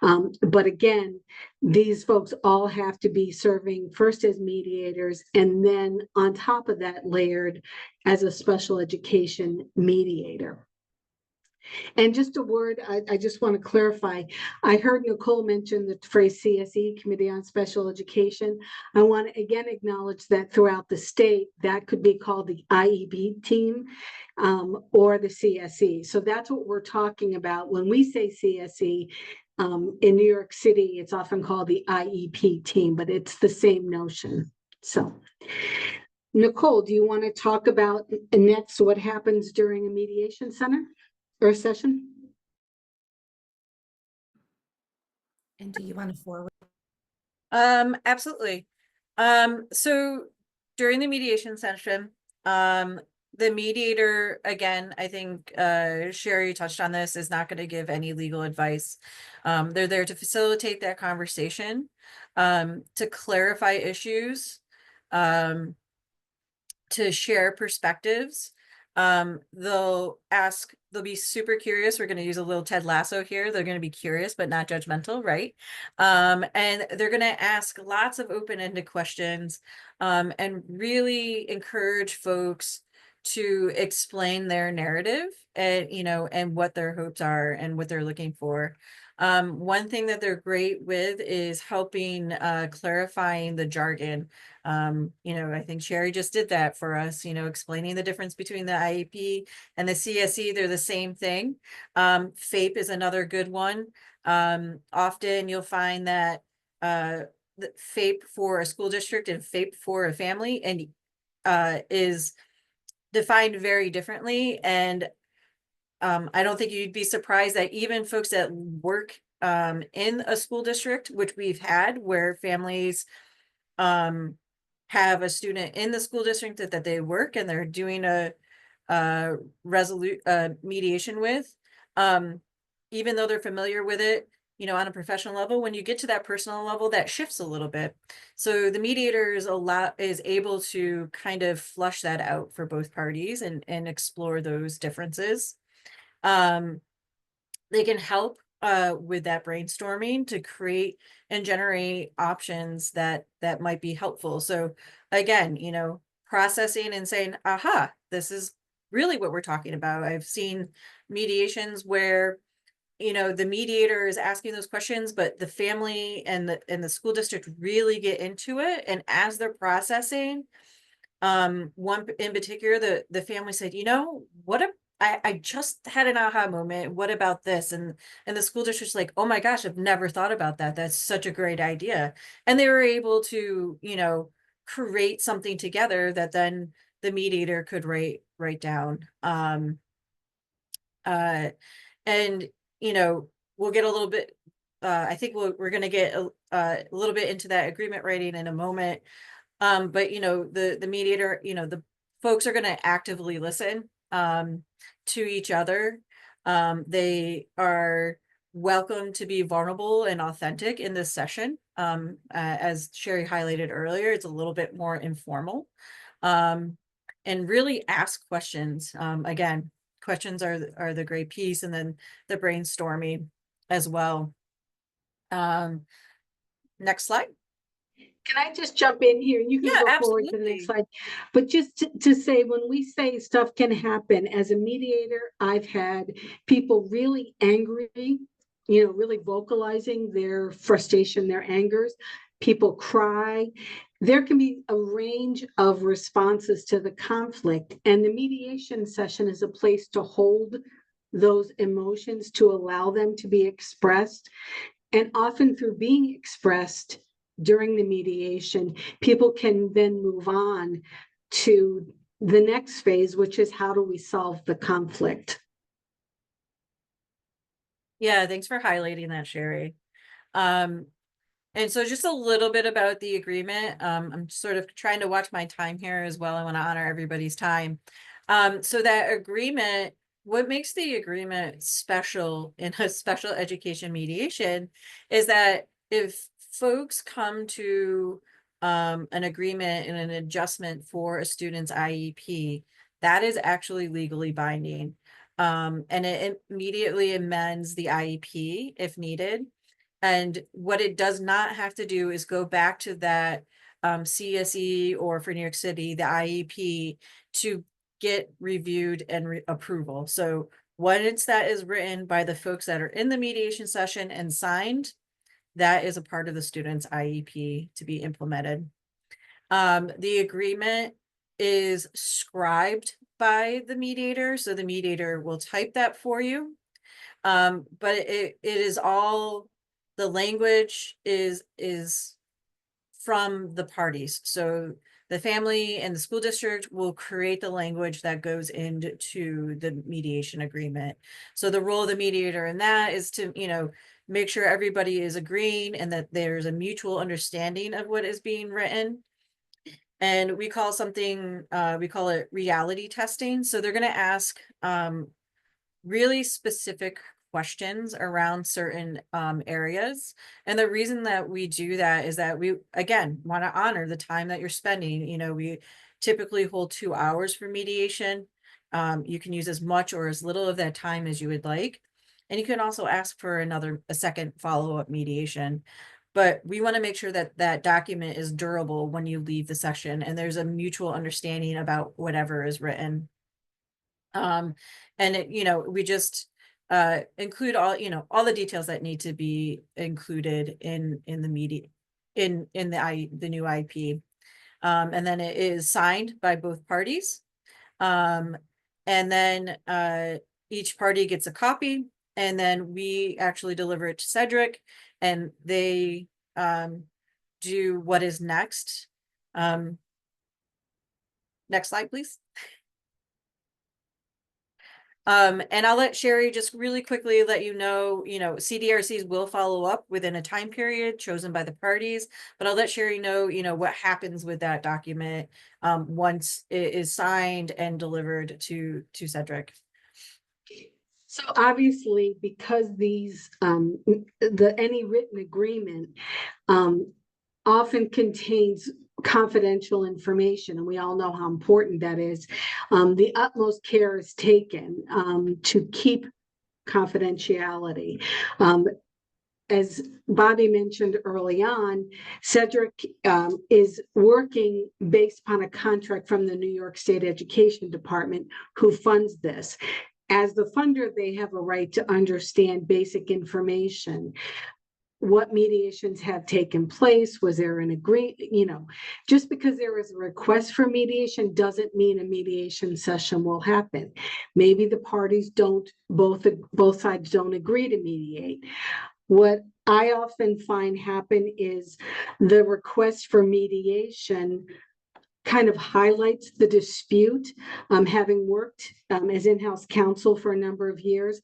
But again, these folks all have to be serving first as mediators, and then on top of that, layered as a special education mediator. And just a word, I just want to clarify. I heard Nicole mention the phrase CSE, Committee on Special Education. I want to again acknowledge that throughout the state, that could be called the IEP team or the CSE. So that's what we're talking about. When we say CSE, in New York City, it's often called the IEP team, but it's the same notion. So, Nicole, do you want to talk about next what happens during a mediation center? Or session? And do you want to forward? Absolutely. So during the mediation session, the mediator, again, I think Sherry touched on this, is not going to give any legal advice. They're there to facilitate that conversation, to clarify issues, to share perspectives. They'll be super curious. We're going to use a little Ted Lasso here. They're going to be curious, but not judgmental, right? And they're going to ask lots of open-ended questions, and really encourage folks to explain their narrative and, and what their hopes are and what they're looking for. One thing that they're great with is helping clarifying the jargon. I think Sherry just did that for us, explaining the difference between the IEP and the CSE. They're the same thing. FAPE is another good one. Often you'll find that the FAPE for a school district and FAPE for a family is defined very differently. And I don't think you'd be surprised that even folks that work in a school district, which we've had, where families have a student in the school district that they work and they're doing a mediation with, even though they're familiar with it, on a professional level, when you get to that personal level, that shifts a little bit. So the mediator is able to kind of flush that out for both parties and explore those differences. They can help with that brainstorming to create and generate options that might be helpful. So again, processing and saying, aha, this is really what we're talking about. I've seen mediations where, the mediator is asking those questions, but the family and the school district really get into it. And as they're processing, one in particular, the family said, I just had an aha moment. What about this? And the school district's like, oh my gosh, I've never thought about that. That's such a great idea. And they were able to, create something together that then the mediator could write down. And we'll get a little bit. I think we're going to get a little bit into that agreement writing in a moment. But the mediator, the folks are going to actively listen to each other. They are welcome to be vulnerable and authentic in this session. As Sherry highlighted earlier, it's a little bit more informal. And really ask questions. Again, questions are the great piece, and then the brainstorming as well. Next slide. Can I just jump in here? You can Yeah, go forward to the next absolutely. slide. But just to say, when we say stuff can happen, as a mediator, I've had people really angry, really vocalizing their frustration, their angers. People cry. There can be a range of responses to the conflict, and the mediation session is a place to hold those emotions, to allow them to be expressed. And often through being expressed during the mediation, people can then move on to the next phase, which is how do we solve the conflict? Yeah, thanks for highlighting that, Sherry. And so just a little bit about the agreement. I'm sort of trying to watch my time here as well. I want to honor everybody's time. So that agreement, what makes the agreement special in a special education mediation is that if folks come to an agreement and an adjustment for a student's IEP, that is actually legally binding. And it immediately amends the IEP if needed. And what it does not have to do is go back to that CSE, or for New York City, the IEP, to get reviewed and approval. So once that is written by the folks that are in the mediation session and signed, that is a part of the student's IEP to be implemented. The agreement is scribed by the mediator, so the mediator will type that for you. But it is all, the language is from the parties. So the family and the school district will create the language that goes into the mediation agreement. So the role of the mediator in that is to, make sure everybody is agreeing and that there's a mutual understanding of what is being written. And we call it reality testing. So they're going to ask really specific questions around certain areas. And the reason that we do that is that we, again, want to honor the time that you're spending. We typically hold 2 hours for mediation. You can use as much or as little of that time as you would like. And you can also ask for a second follow-up mediation. But we want to make sure that that document is durable when you leave the session and there's a mutual understanding about whatever is written. And we just include all the details that need to be included in the the new IP. And then it is signed by both parties. And then each party gets a copy, and then we actually deliver it to Cedric, and they do what is next. Next slide, please. And I'll let Sherry just really quickly let CDRCs will follow up within a time period chosen by the parties, but I'll let Sherry know, what happens with that document once it is signed and delivered to Cedric. So obviously, because these any written agreement often contains confidential information, and we all know how important that is, the utmost care is taken to keep confidentiality. As Bobby mentioned early on, Cedric is working based upon a contract from the New York State Education Department, who funds this. As the funder, they have a right to understand basic information. What mediations have taken place? Was there an agreement? Just because there is a request for mediation doesn't mean a mediation session will happen. Maybe the parties both sides don't agree to mediate. What I often find happen is the request for mediation kind of highlights the dispute. Having worked as in-house counsel for a number of years,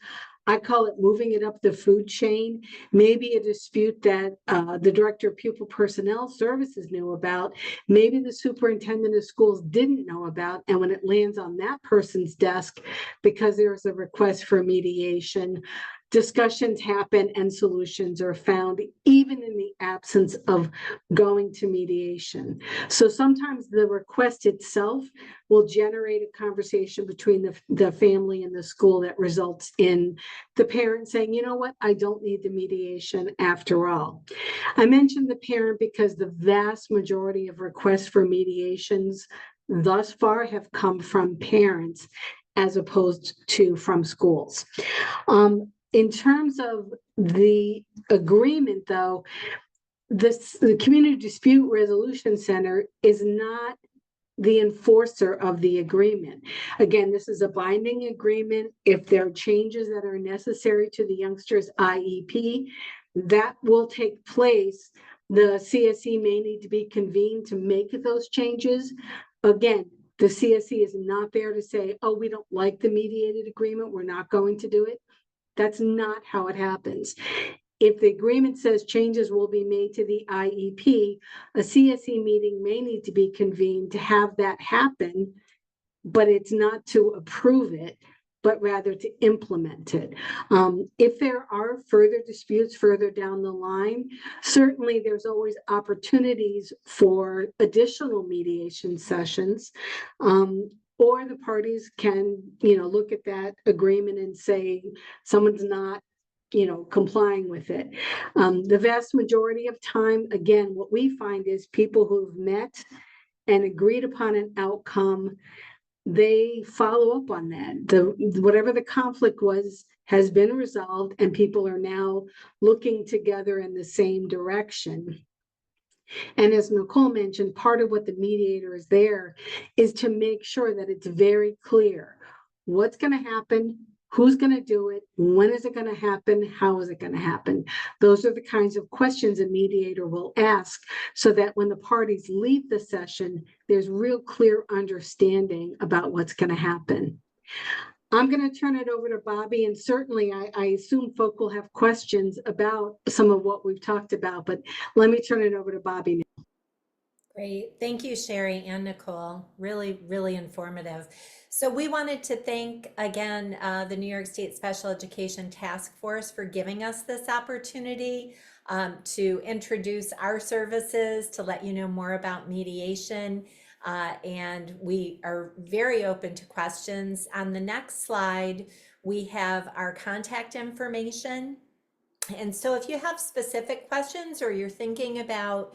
I call it moving it up the food chain. Maybe a dispute that the director of pupil personnel services knew about, maybe the superintendent of schools didn't know about, and when it lands on that person's desk because there's a request for mediation, discussions happen and solutions are found, even in the absence of going to mediation. So sometimes the request itself will generate a conversation between the family and the school that results in the parent saying, you know what, I don't need the mediation after all. I mentioned the parent because the vast majority of requests for mediations thus far have come from parents as opposed to from schools. In terms of the agreement, though, the Community Dispute Resolution Center is not the enforcer of the agreement. Again, this is a binding agreement. If there are changes that are necessary to the youngster's IEP, that will take place. The CSE may need to be convened to make those changes. Again, the CSE is not there to say, oh, we don't like the mediated agreement, we're not going to do it. That's not how it happens. If the agreement says changes will be made to the IEP, a CSE meeting may need to be convened to have that happen, but it's not to approve it, but rather to implement it. If there are further disputes further down the line, certainly there's always opportunities for additional mediation sessions. Or the parties can, look at that agreement and say, someone's not, complying with it. The vast majority of time, again, what we find is people who've met and agreed upon an outcome, they follow up on that. Whatever the conflict was has been resolved, and people are now looking together in the same direction. And as Nicole mentioned, part of what the mediator is there is to make sure that it's very clear what's going to happen, who's going to do it, when is it going to happen, how is it going to happen. Those are the kinds of questions a mediator will ask, so that when the parties leave the session, there's real clear understanding about what's going to happen. I'm going to turn it over to Bobby, and certainly I assume folk will have questions about some of what we've talked about, but let me turn it over to Bobby now. Great. Thank you, Sherry and Nicole. Really, really informative. So we wanted to thank again the New York State Special Education Task Force for giving us this opportunity to introduce our services, to let you know more about mediation. And we are very open to questions. On the next slide, we have our contact information. And so if you have specific questions or you're thinking about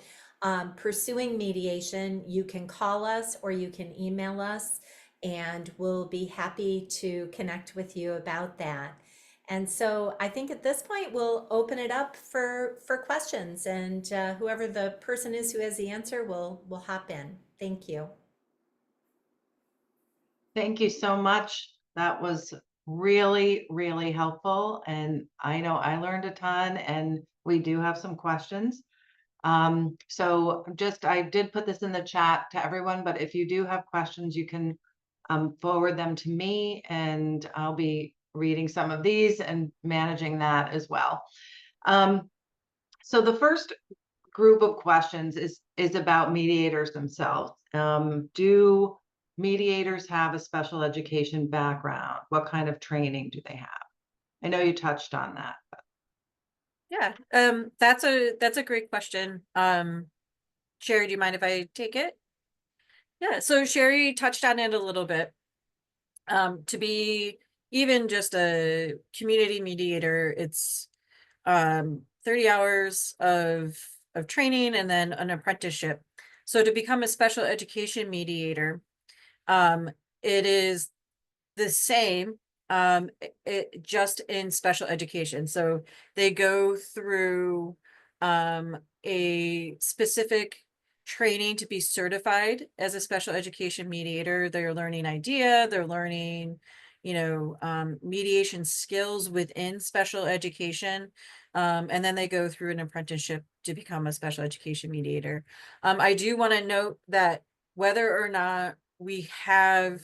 pursuing mediation, you can call us or you can email us, and we'll be happy to connect with you about that. And so I think at this point, we'll open it up for questions, and whoever the person is who has the answer will hop in. Thank you. Thank you so much. That was really, really helpful. And I know I learned a ton, and we do have some questions. So I did put this in the chat to everyone, but if you do have questions, you can forward them to me, and I'll be reading some of these and managing that as well. So the first group of questions is about mediators themselves. Do mediators have a special education background? What kind of training do they have? I know you touched on that. But. Yeah, that's a great question. Sherry, do you mind if I take it? Yeah, so Sherry touched on it a little bit. To be even just a community mediator, it's 30 hours of training and then an apprenticeship. So to become a special education mediator, it is the same, it just in special education. So they go through a specific training to be certified as a special education mediator. They're learning IDEA, they're learning, mediation skills within special education. And then they go through an apprenticeship to become a special education mediator. I do want to note that whether or not we have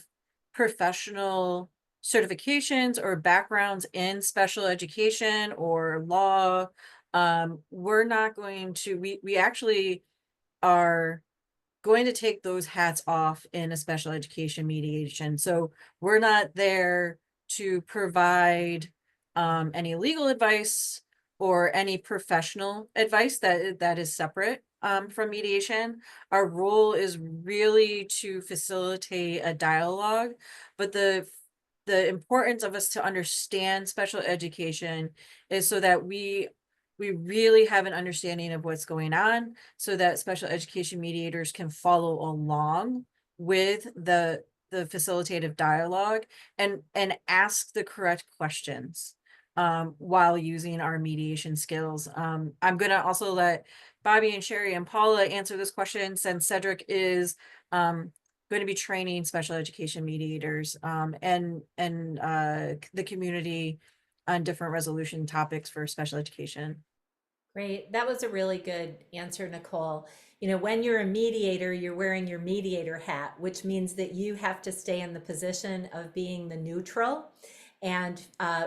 professional certifications or backgrounds in special education or law, we're not going to, we actually are going to take those hats off in a special education mediation. So we're not there to provide any legal advice or any professional advice that is separate from mediation. Our role is really to facilitate a dialogue, but the importance of us to understand special education is so that we really have an understanding of what's going on, so that special education mediators can follow along with the facilitative dialogue and ask the correct questions while using our mediation skills. I'm gonna also let Bobby and Sherry and Paula answer this question, since Cedric is going to be training special education mediators and the community on different resolution topics for special education. Great. That was a really good answer, Nicole. When you're a mediator, you're wearing your mediator hat, which means that you have to stay in the position of being the neutral and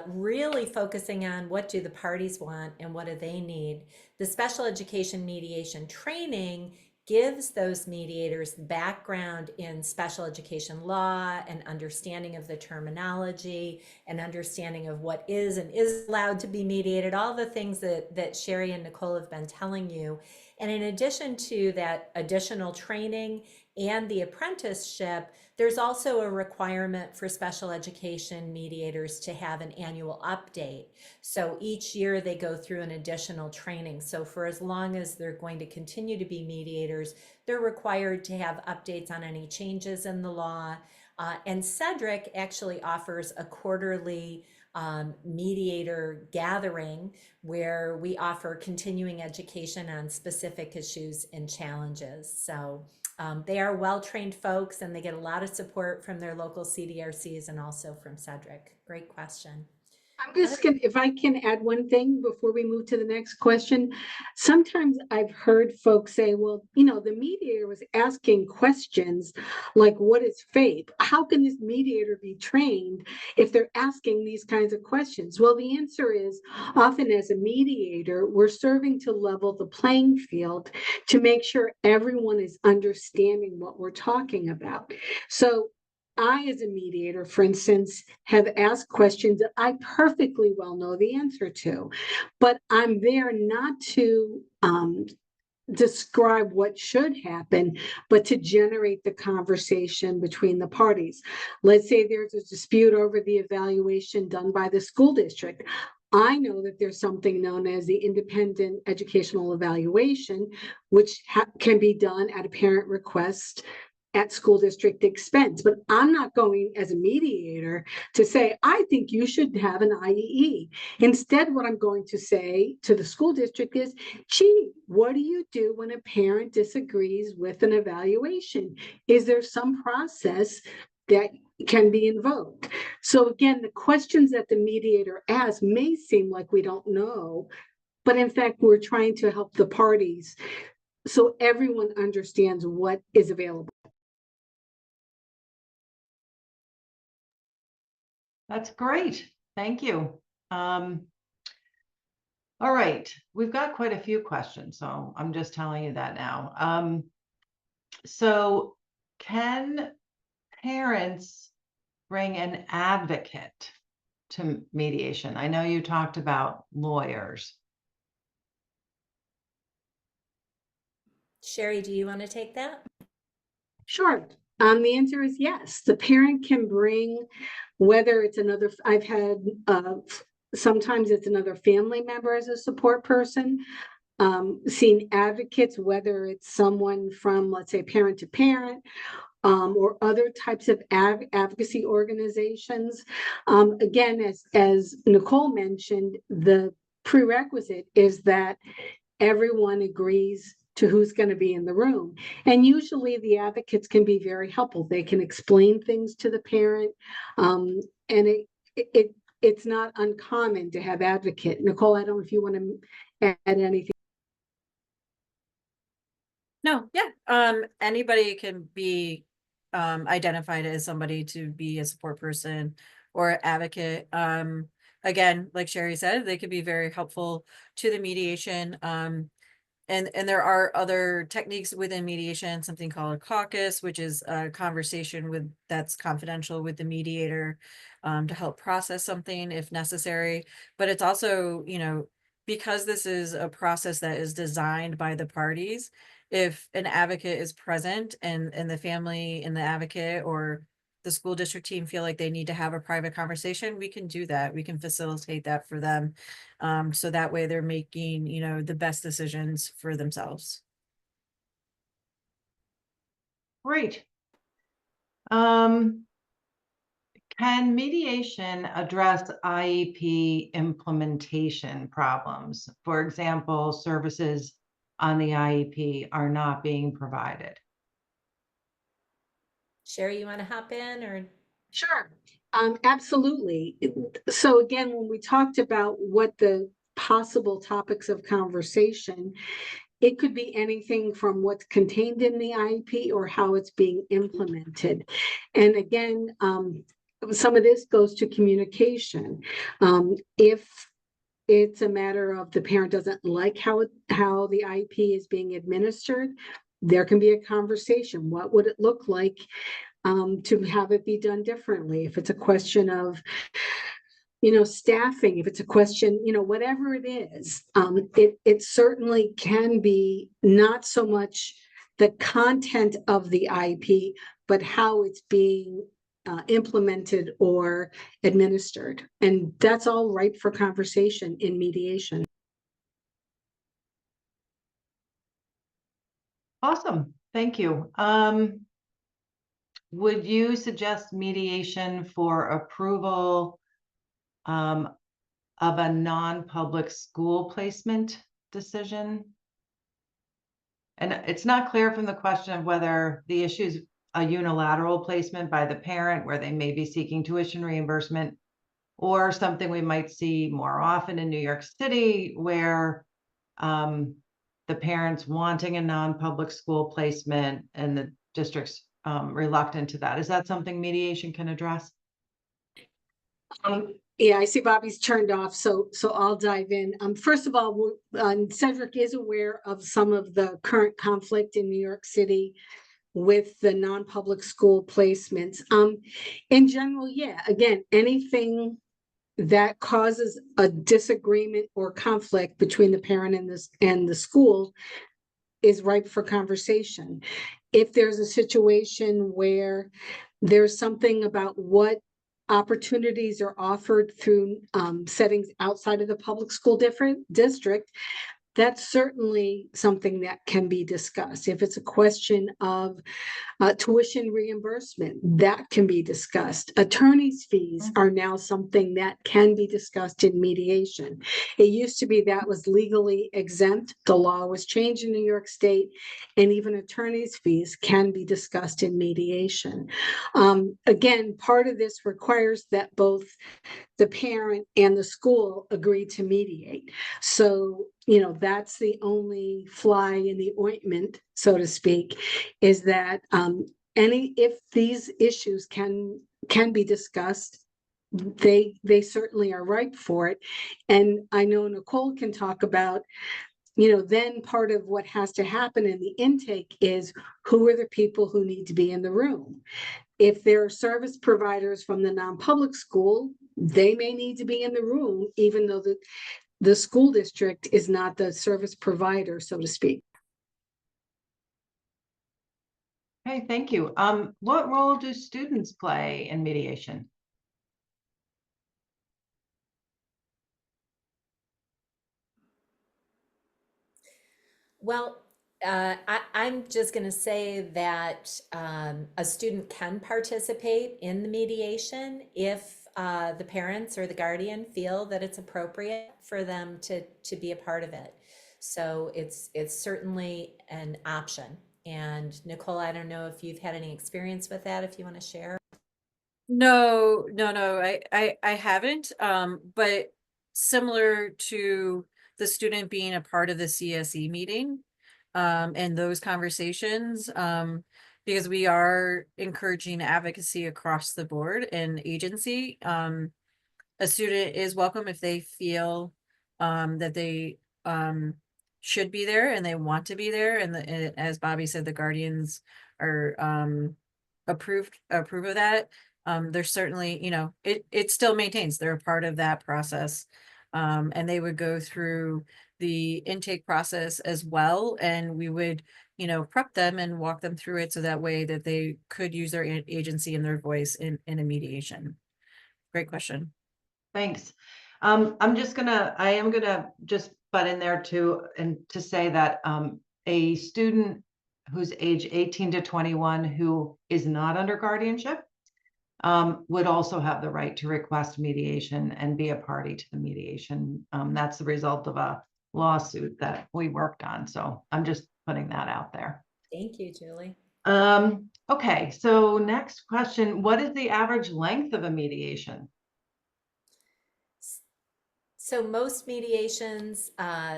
really focusing on what do the parties want and what do they need. The special education mediation training gives those mediators background in special education law and understanding of the terminology and understanding of what is and is allowed to be mediated, all the things that Sherry and Nicole have been telling you. And in addition to that additional training and the apprenticeship, there's also a requirement for special education mediators to have an annual update. So each year they go through an additional training. So for as long as they're going to continue to be mediators, they're required to have updates on any changes in the law. And Cedric actually offers a quarterly mediator gathering where we offer continuing education on specific issues and challenges. So they are well-trained folks and they get a lot of support from their local CDRCs and also from Cedric. Great question. I'm just gonna, if I can add one thing before we move to the next question. Sometimes I've heard folks say, well, the mediator was asking questions like, what is FAPE? How can this mediator be trained if they're asking these kinds of questions? Well, the answer is often as a mediator, we're serving to level the playing field to make sure everyone is understanding what we're talking about. So I, as a mediator, for instance, have asked questions that I perfectly well know the answer to, but I'm there not to describe what should happen, but to generate the conversation between the parties. Let's say there's a dispute over the evaluation done by the school district. I know that there's something known as the independent educational evaluation, which can be done at a parent request at school district expense. But I'm not going as a mediator to say, I think you should have an IEE. Instead, what I'm going to say to the school district is, gee, what do you do when a parent disagrees with an evaluation? Is there some process that can be invoked? So again, the questions that the mediator asks may seem like we don't know, but in fact, we're trying to help the parties so everyone understands what is available. That's great. Thank you. All right, we've got quite a few questions, so I'm just telling you that now. So can parents bring an advocate to mediation? I know you talked about lawyers. Sherry, do you want to take that? Sure. The answer is yes. The parent can bring, whether it's another, I've had, sometimes it's another family member as a support person, seen advocates, whether it's someone from, let's say, parent to parent, or other types of advocacy organizations. Again, as Nicole mentioned, the prerequisite is that everyone agrees to who's going to be in the room. And usually the advocates can be very helpful. They can explain things to the parent. and it's not uncommon to have advocate. Nicole, I don't know if you want to add anything. No, yeah, anybody can be identified as somebody to be a support person or advocate. Again, like Sherry said, they could be very helpful to the mediation. And there are other techniques within mediation, something called a caucus, which is a conversation with that's confidential with the mediator, to help process something if necessary. But it's also, because this is a process that is designed by the parties, if an advocate is present and the family and the advocate or the school district team feel like they need to have a private conversation, we can do that. We can facilitate that for them. So that way they're making, the best decisions for themselves. Great. Can mediation address IEP implementation problems? For example, services on the IEP are not being provided. Sherry, you want to hop in or? Sure. Absolutely. So again, when we talked about what the possible topics of conversation, it could be anything from what's contained in the IEP or how it's being implemented. And again, some of this goes to communication. If it's a matter of the parent doesn't like how the IEP is being administered, there can be a conversation. What would it look like to have it be done differently? If it's a question of staffing, if it's a question, whatever it is, it certainly can be not so much the content of the IEP, but how it's being implemented or administered. And that's all ripe for conversation in mediation. Awesome, thank you. Would you suggest mediation for approval of a non-public school placement decision? And it's not clear from the question of whether the issue is a unilateral placement by the parent where they may be seeking tuition reimbursement, or something we might see more often in New York City where the parents wanting a non-public school placement and the district's reluctant to that. Is that something mediation can address? Yeah, I see Bobby's turned off, so I'll dive in. First of all, Cedric is aware of some of the current conflict in New York City with the non-public school placements. In general, yeah, again, anything that causes a disagreement or conflict between the parent and the school is ripe for conversation. If there's a situation where there's something about what opportunities are offered through settings outside of the public school district, that's certainly something that can be discussed. If it's a question of tuition reimbursement, that can be discussed. Attorney's fees are now something that can be discussed in mediation. It used to be that was legally exempt. The law was changed in New York State, and even attorney's fees can be discussed in mediation. Again, part of this requires that both the parent and the school agree to mediate. So, that's the only fly in the ointment, so to speak, is that if these issues can be discussed, they certainly are ripe for it. And I know Nicole can talk about, then part of what has to happen in the intake is who are the people who need to be in the room. If there are service providers from the non-public school, they may need to be in the room, even though the school district is not the service provider, so to speak. Okay, thank you. What role do students play in mediation? Well, I'm just going to say that a student can participate in the mediation if the parents or the guardian feel that it's appropriate for them to be a part of it. So it's certainly an option. And Nicole, I don't know if you've had any experience with that, if you want to share. No, I haven't, but similar to the student being a part of the CSE meeting, and those conversations, because we are encouraging advocacy across the board and agency, a student is welcome if they feel, that they, should be there and they want to be there, and as Bobby said, the guardians are, approve of that. There's certainly, it still maintains, they're a part of that process. And they would go through the intake process as well, and we would, prep them and walk them through it so that way that they could use their agency and their voice in a mediation. Great question. Thanks. I am gonna just butt in there too, and to say that a student who's age 18 to 21 who is not under guardianship would also have the right to request mediation and be a party to the mediation. That's the result of a lawsuit that we worked on. So I'm just putting that out there. Thank you, Julie. Okay, so next question. What is the average length of a mediation? So most mediations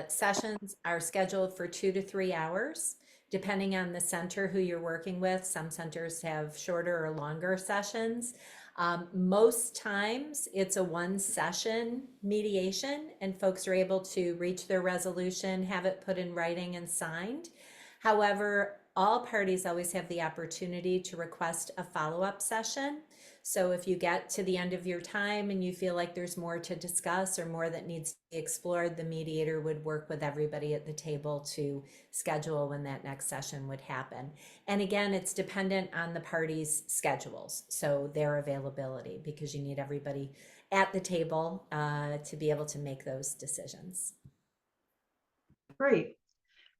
sessions are scheduled for 2 to 3 hours, depending on the center who you're working with. Some centers have shorter or longer sessions. Most times it's a one session mediation and folks are able to reach their resolution, have it put in writing and signed. However, all parties always have the opportunity to request a follow-up session. So if you get to the end of your time and you feel like there's more to discuss or more that needs to be explored, the mediator would work with everybody at the table to schedule when that next session would happen. And again, it's dependent on the parties' schedules, so their availability, because you need everybody at the table to be able to make those decisions. Great.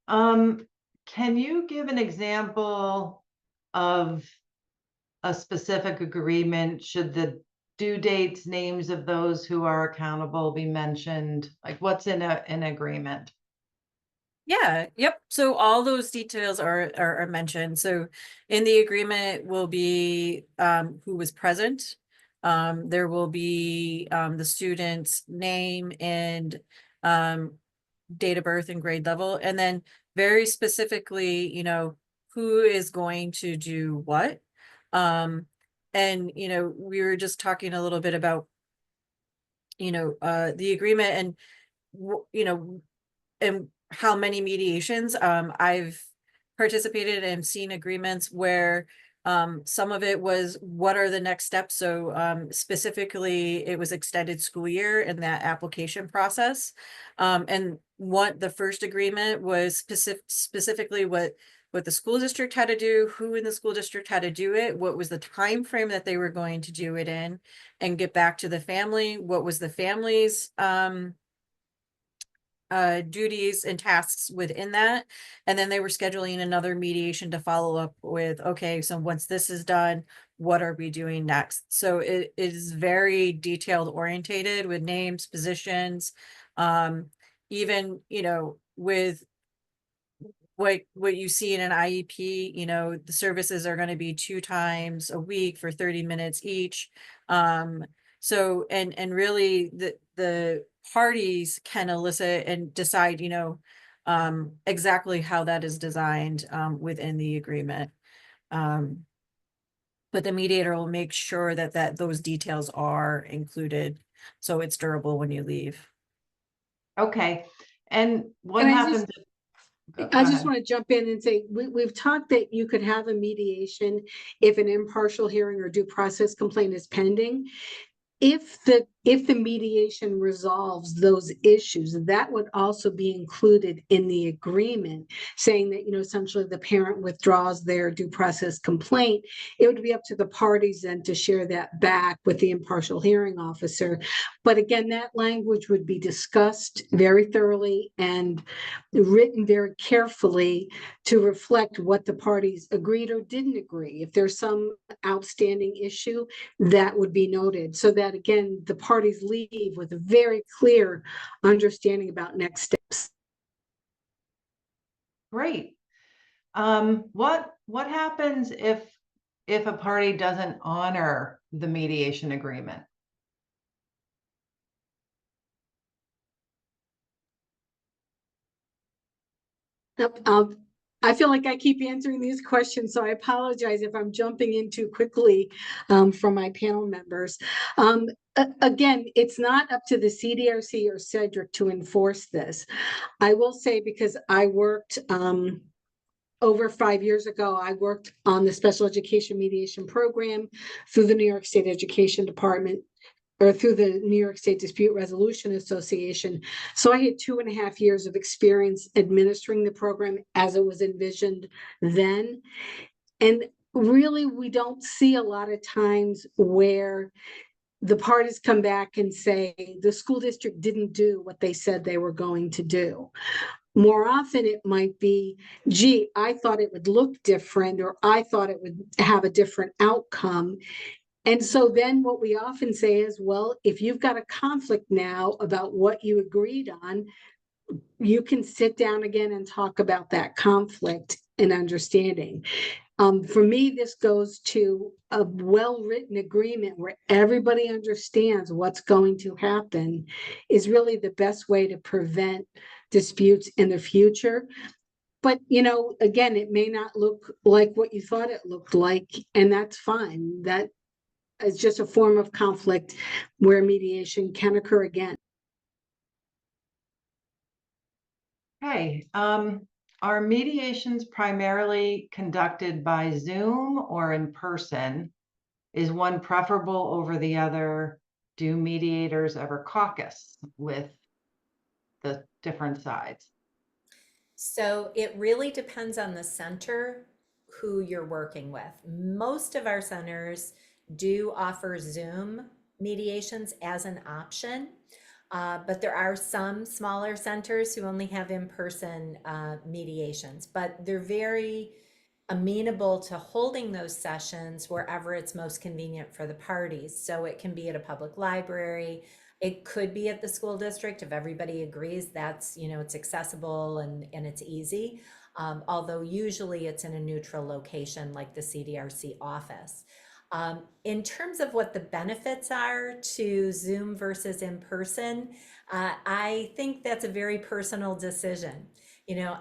Can you give an example of a specific agreement? Should the due dates, names of those who are accountable be mentioned? Like what's in an agreement? Yeah, yep. So all those details are mentioned. So in the agreement will be who was present. There will be the student's name and date of birth and grade level, and then very specifically, who is going to do what. And we were just talking a little bit about the agreement and and how many mediations. I've participated and seen agreements where some of it was what are the next steps. So specifically, it was extended school year and that application process. And the first agreement was specifically what the school district had to do, who in the school district had to do it, what was the time frame that they were going to do it in, and get back to the family, what was the family's duties and tasks within that. And then they were scheduling another mediation to follow up with, okay, so once this is done, what are we doing next? So it is very detailed orientated with names, positions, even, with what you see in an IEP, the services are going to be 2 times a week for 30 minutes each. So, and really the parties can elicit and decide, exactly how that is designed, within the agreement. But the mediator will make sure that those details are included, so it's durable when you leave. Okay. And what And happens? Go I just ahead. want to jump in and say, we've talked that you could have a mediation if an impartial hearing or due process complaint is pending. If the mediation resolves those issues, that would also be included in the agreement, saying that, essentially the parent withdraws their due process complaint. It would be up to the parties then to share that back with the impartial hearing officer. But again, that language would be discussed very thoroughly and written very carefully to reflect what the parties agreed or didn't agree. If there's some outstanding issue, that would be noted, so that again, the parties leave with a very clear understanding about next steps. Great. What happens if a party doesn't honor the mediation agreement? Yep, I feel like I keep answering these questions, so I apologize if I'm jumping in too quickly from my panel members. Again, it's not up to the CDRC or Cedric to enforce this. I will say, because I worked over 5 years ago, I worked on the special education mediation program through the New York State Education Department, or through the New York State Dispute Resolution Association. So I had 2.5 years of experience administering the program as it was envisioned then. And really, we don't see a lot of times where the parties come back and say the school district didn't do what they said they were going to do. More often it might be, gee, I thought it would look different, or I thought it would have a different outcome. And so then what we often say is, well, if you've got a conflict now about what you agreed on, you can sit down again and talk about that conflict and understanding. For me, this goes to a well-written agreement where everybody understands what's going to happen is really the best way to prevent disputes in the future. But, again, it may not look like what you thought it looked like, and that's fine. That is just a form of conflict where mediation can occur again. Okay, are mediations primarily conducted by Zoom or in person? Is one preferable over the other? Do mediators ever caucus with the different sides? So it really depends on the center who you're working with. Most of our centers do offer Zoom mediations as an option, but there are some smaller centers who only have in-person mediations, but they're very amenable to holding those sessions wherever it's most convenient for the parties. So it can be at a public library. It could be at the school district if everybody agrees that's, it's accessible and it's easy. Although usually it's in a neutral location like the CDRC office. In terms of what the benefits are to Zoom versus in person, I think that's a very personal decision.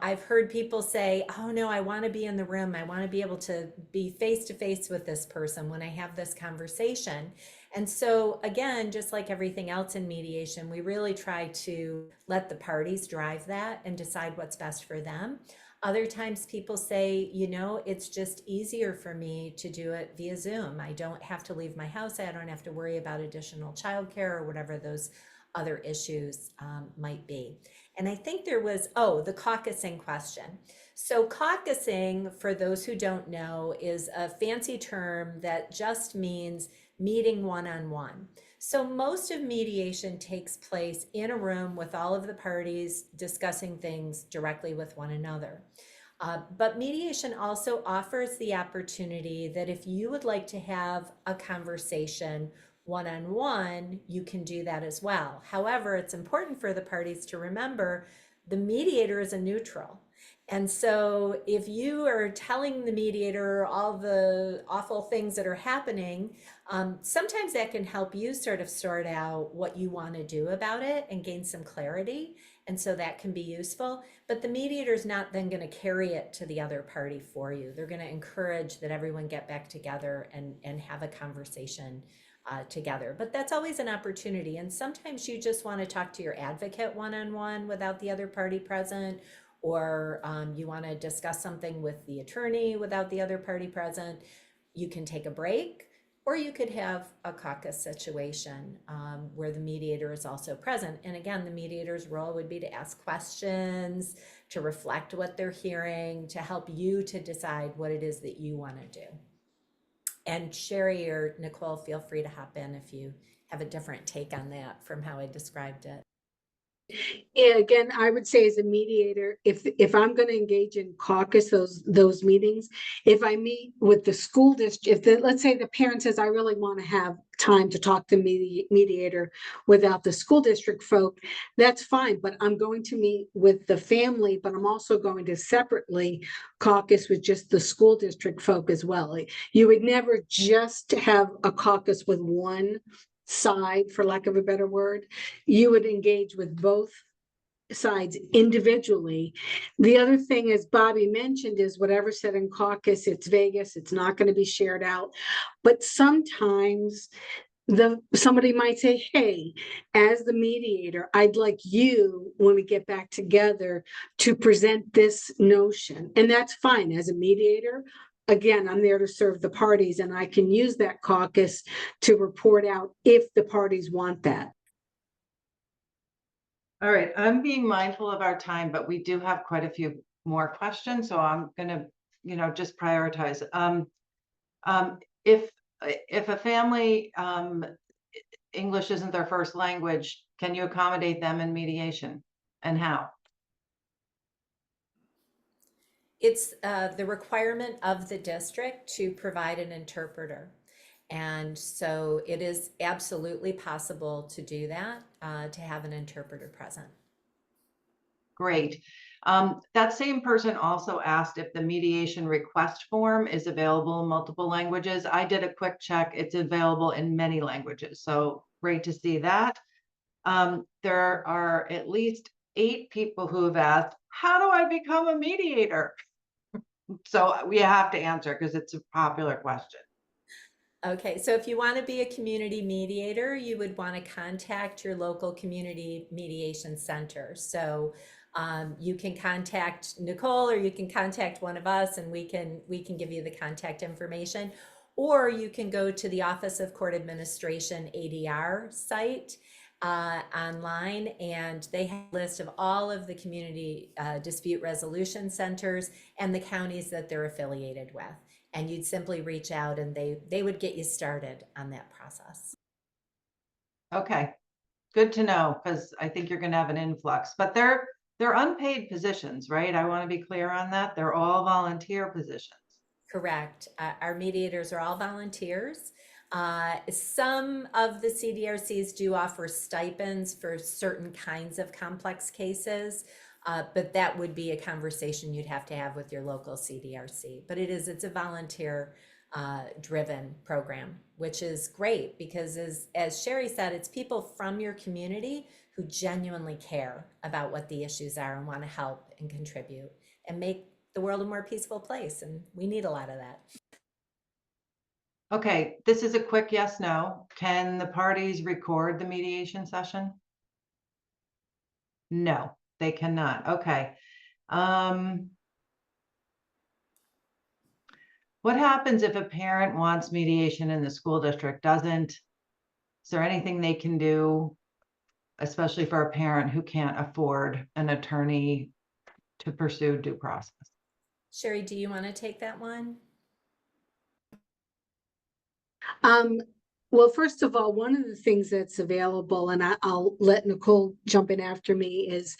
I've heard people say, oh no, I want to be in the room. I want to be able to be face to face with this person when I have this conversation. And so, again, just like everything else in mediation, we really try to let the parties drive that and decide what's best for them. Other times people say, it's just easier for me to do it via Zoom. I don't have to leave my house. I don't have to worry about additional childcare or whatever those other issues might be. And I think there was, the caucusing question. So caucusing, for those who don't know, is a fancy term that just means meeting one-on-one. So most of mediation takes place in a room with all of the parties discussing things directly with one another. But mediation also offers the opportunity that if you would like to have a conversation one-on-one, you can do that as well. However, it's important for the parties to remember the mediator is a neutral. And so if you are telling the mediator all the awful things that are happening, sometimes that can help you sort of sort out what you want to do about it and gain some clarity. And so that can be useful. But the mediator is not then going to carry it to the other party for you. They're going to encourage that everyone get back together and have a conversation together. But that's always an opportunity. And sometimes you just want to talk to your advocate one-on-one without the other party present, or you want to discuss something with the attorney without the other party present. You can take a break, or you could have a caucus situation where the mediator is also present. And again, the mediator's role would be to ask questions, to reflect what they're hearing, to help you to decide what it is that you want to do. And Sherry or Nicole, feel free to hop in if you have a different take on that from how I described it. Yeah, again, I would say as a mediator, if I'm going to engage in caucus, those meetings, if I meet with the school district, let's say the parent says, I really want to have time to talk to mediator without the school district folk, that's fine. But I'm going to meet with the family, but I'm also going to separately caucus with just the school district folk as well. You would never just have a caucus with one side, for lack of a better word. You would engage with both sides individually. The other thing, as Bobby mentioned, is whatever said in caucus, it's Vegas, it's not going to be shared out. But sometimes somebody might say, hey, as the mediator, I'd like you, when we get back together, to present this notion. And that's fine. As a mediator, again, I'm there to serve the parties, and I can use that caucus to report out if the parties want that. All right, I'm being mindful of our time, but we do have quite a few more questions, so I'm gonna, just prioritize. If a family, English isn't their first language, can you accommodate them in mediation, and how? It's the requirement of the district to provide an interpreter. And so it is absolutely possible to do that, to have an interpreter present. Great. That same person also asked if the mediation request form is available in multiple languages. I did a quick check. It's available in many languages. So great to see that. There are at least 8 people who have asked, how do I become a mediator? So we have to answer because it's a popular question. Okay, so if you want to be a community mediator, you would want to contact your local community mediation center. So you can contact Nicole, or you can contact one of us, and we can give you the contact information. Or you can go to the Office of Court Administration ADR site online, and they have a list of all of the community dispute resolution centers and the counties that they're affiliated with. And you'd simply reach out, and they would get you started on that process. Okay, good to know, because I think you're going to have an influx, but they're unpaid positions, right? I want to be clear on that. They're all volunteer positions. Correct. Our mediators are all volunteers. Some of the CDRCs do offer stipends for certain kinds of complex cases, but that would be a conversation you'd have to have with your local CDRC. But it's a volunteer driven program, which is great because as Sherry said, it's people from your community who genuinely care about what the issues are and want to help and contribute and make the world a more peaceful place. And we need a lot of that. Okay, this is a quick yes, no. Can the parties record the mediation session? No, they cannot. Okay. What happens if a parent wants mediation and the school district doesn't? Is there anything they can do, especially for a parent who can't afford an attorney to pursue due process? Sherry, do you want to take that one? Well, first of all, one of the things that's available, and I'll let Nicole jump in after me, is,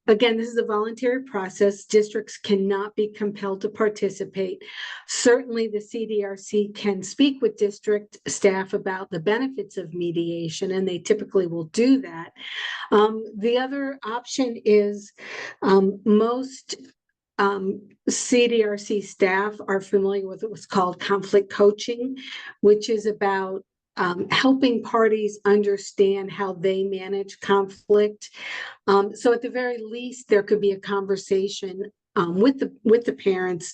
again, this is a voluntary process. Districts cannot be compelled to participate. Certainly, the CDRC can speak with district staff about the benefits of mediation, and they typically will do that. The other option is most CDRC staff are familiar with what's called conflict coaching, which is about helping parties understand how they manage conflict. So at the very least, there could be a conversation with the parents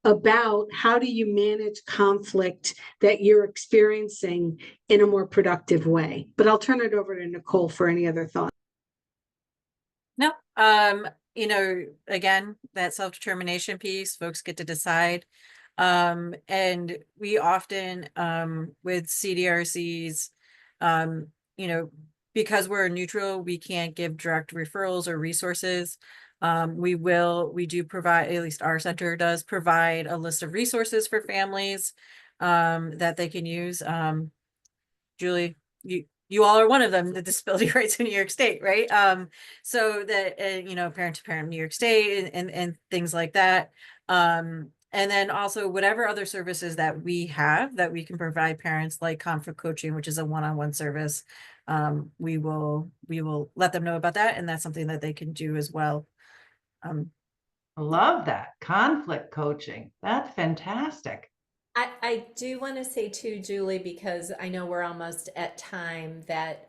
about how do you manage conflict that you're experiencing in a more productive way. But I'll turn it over to Nicole for any other thoughts. No, again, that self-determination piece, folks get to decide. And we often, with CDRCs, because we're neutral, we can't give direct referrals or resources. We do provide, at least our center does provide a list of resources for families, that they can use. Julie, you all are one of them, the disability rights in New York State, right? So that, you know, parent to parent New York State and things like that. And then also whatever other services that we have that we can provide parents, like conflict coaching, which is a one-on-one service. We will let them know about that, and that's something that they can do as well. Love that. Conflict coaching. That's fantastic. I do want to say too, Julie, because I know we're almost at time, that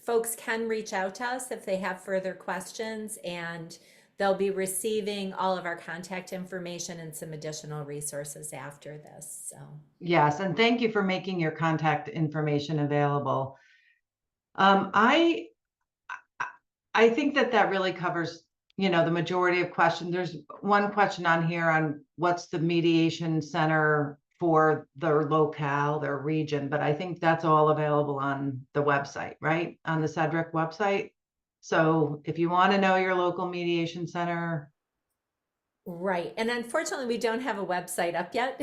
folks can reach out to us if they have further questions, and they'll be receiving all of our contact information and some additional resources after this. So, Yes, and thank you for making your contact information available. I think that really covers, you know, the majority of questions. There's one question on here on what's the mediation center for their locale, their region, but I think that's all available on the website, right? On the Cedric website. So if you want to know your local mediation center, right. And unfortunately, we don't have a website up yet.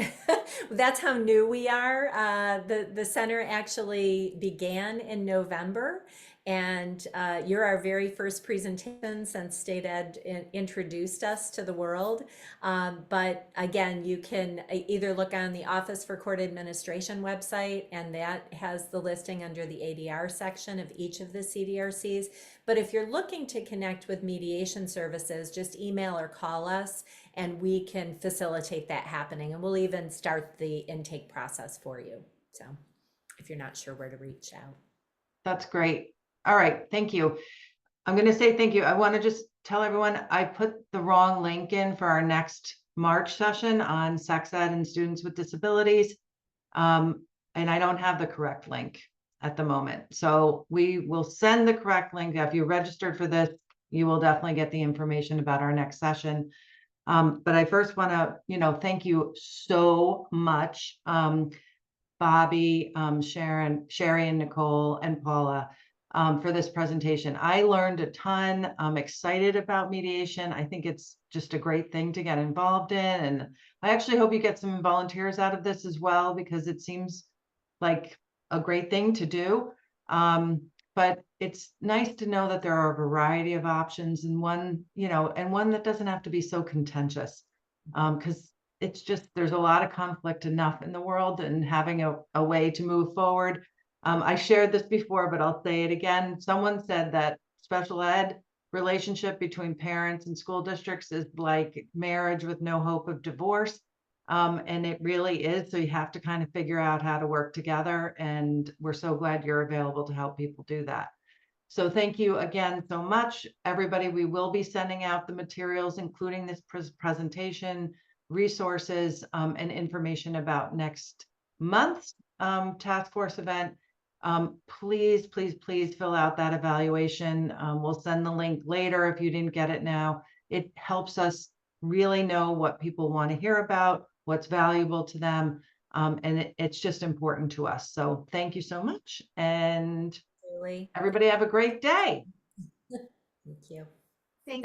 That's how new we are. The center actually began in November, and you're our very first presentation since State Ed introduced us to the world. But again, you can either look on the Office for Court Administration website, and that has the listing under the ADR section of each of the CDRCs. But if you're looking to connect with mediation services, just email or call us, and we can facilitate that happening. And we'll even start the intake process for you. So if you're not sure where to reach out. that's great. All right, thank you. I'm going to say thank you. I want to just tell everyone I put the wrong link in for our next March session on sex ed and students with disabilities. And I don't have the correct link at the moment. So we will send the correct link. If you registered for this, you will definitely get the information about our next session. But I first want to, you know, thank you so much, Bobby, Sharon, Sherry, and Nicole, and Paula, for this presentation. I learned a ton. I'm excited about mediation. I think it's just a great thing to get involved in. And I actually hope you get some volunteers out of this as well, because it seems like a great thing to do. But it's nice to know that there are a variety of options, and one, you know, and one that doesn't have to be so contentious. Because it's just, there's a lot of conflict enough in the world, and having a way to move forward. I shared this before, but I'll say it again. Someone said that special ed relationship between parents and school districts is like marriage with no hope of divorce. And it really is. So you have to kind of figure out how to work together. And we're so glad you're available to help people do that. So thank you again so much, everybody. We will be sending out the materials, including this presentation, resources, and information about next month's task force event. Please, please, please fill out that evaluation. We'll send the link later if you didn't get it now. It helps us really know what people want to hear about, what's valuable to them, and it's just important to us. So thank you so much, and Julie, everybody have a great day. thank you. Thank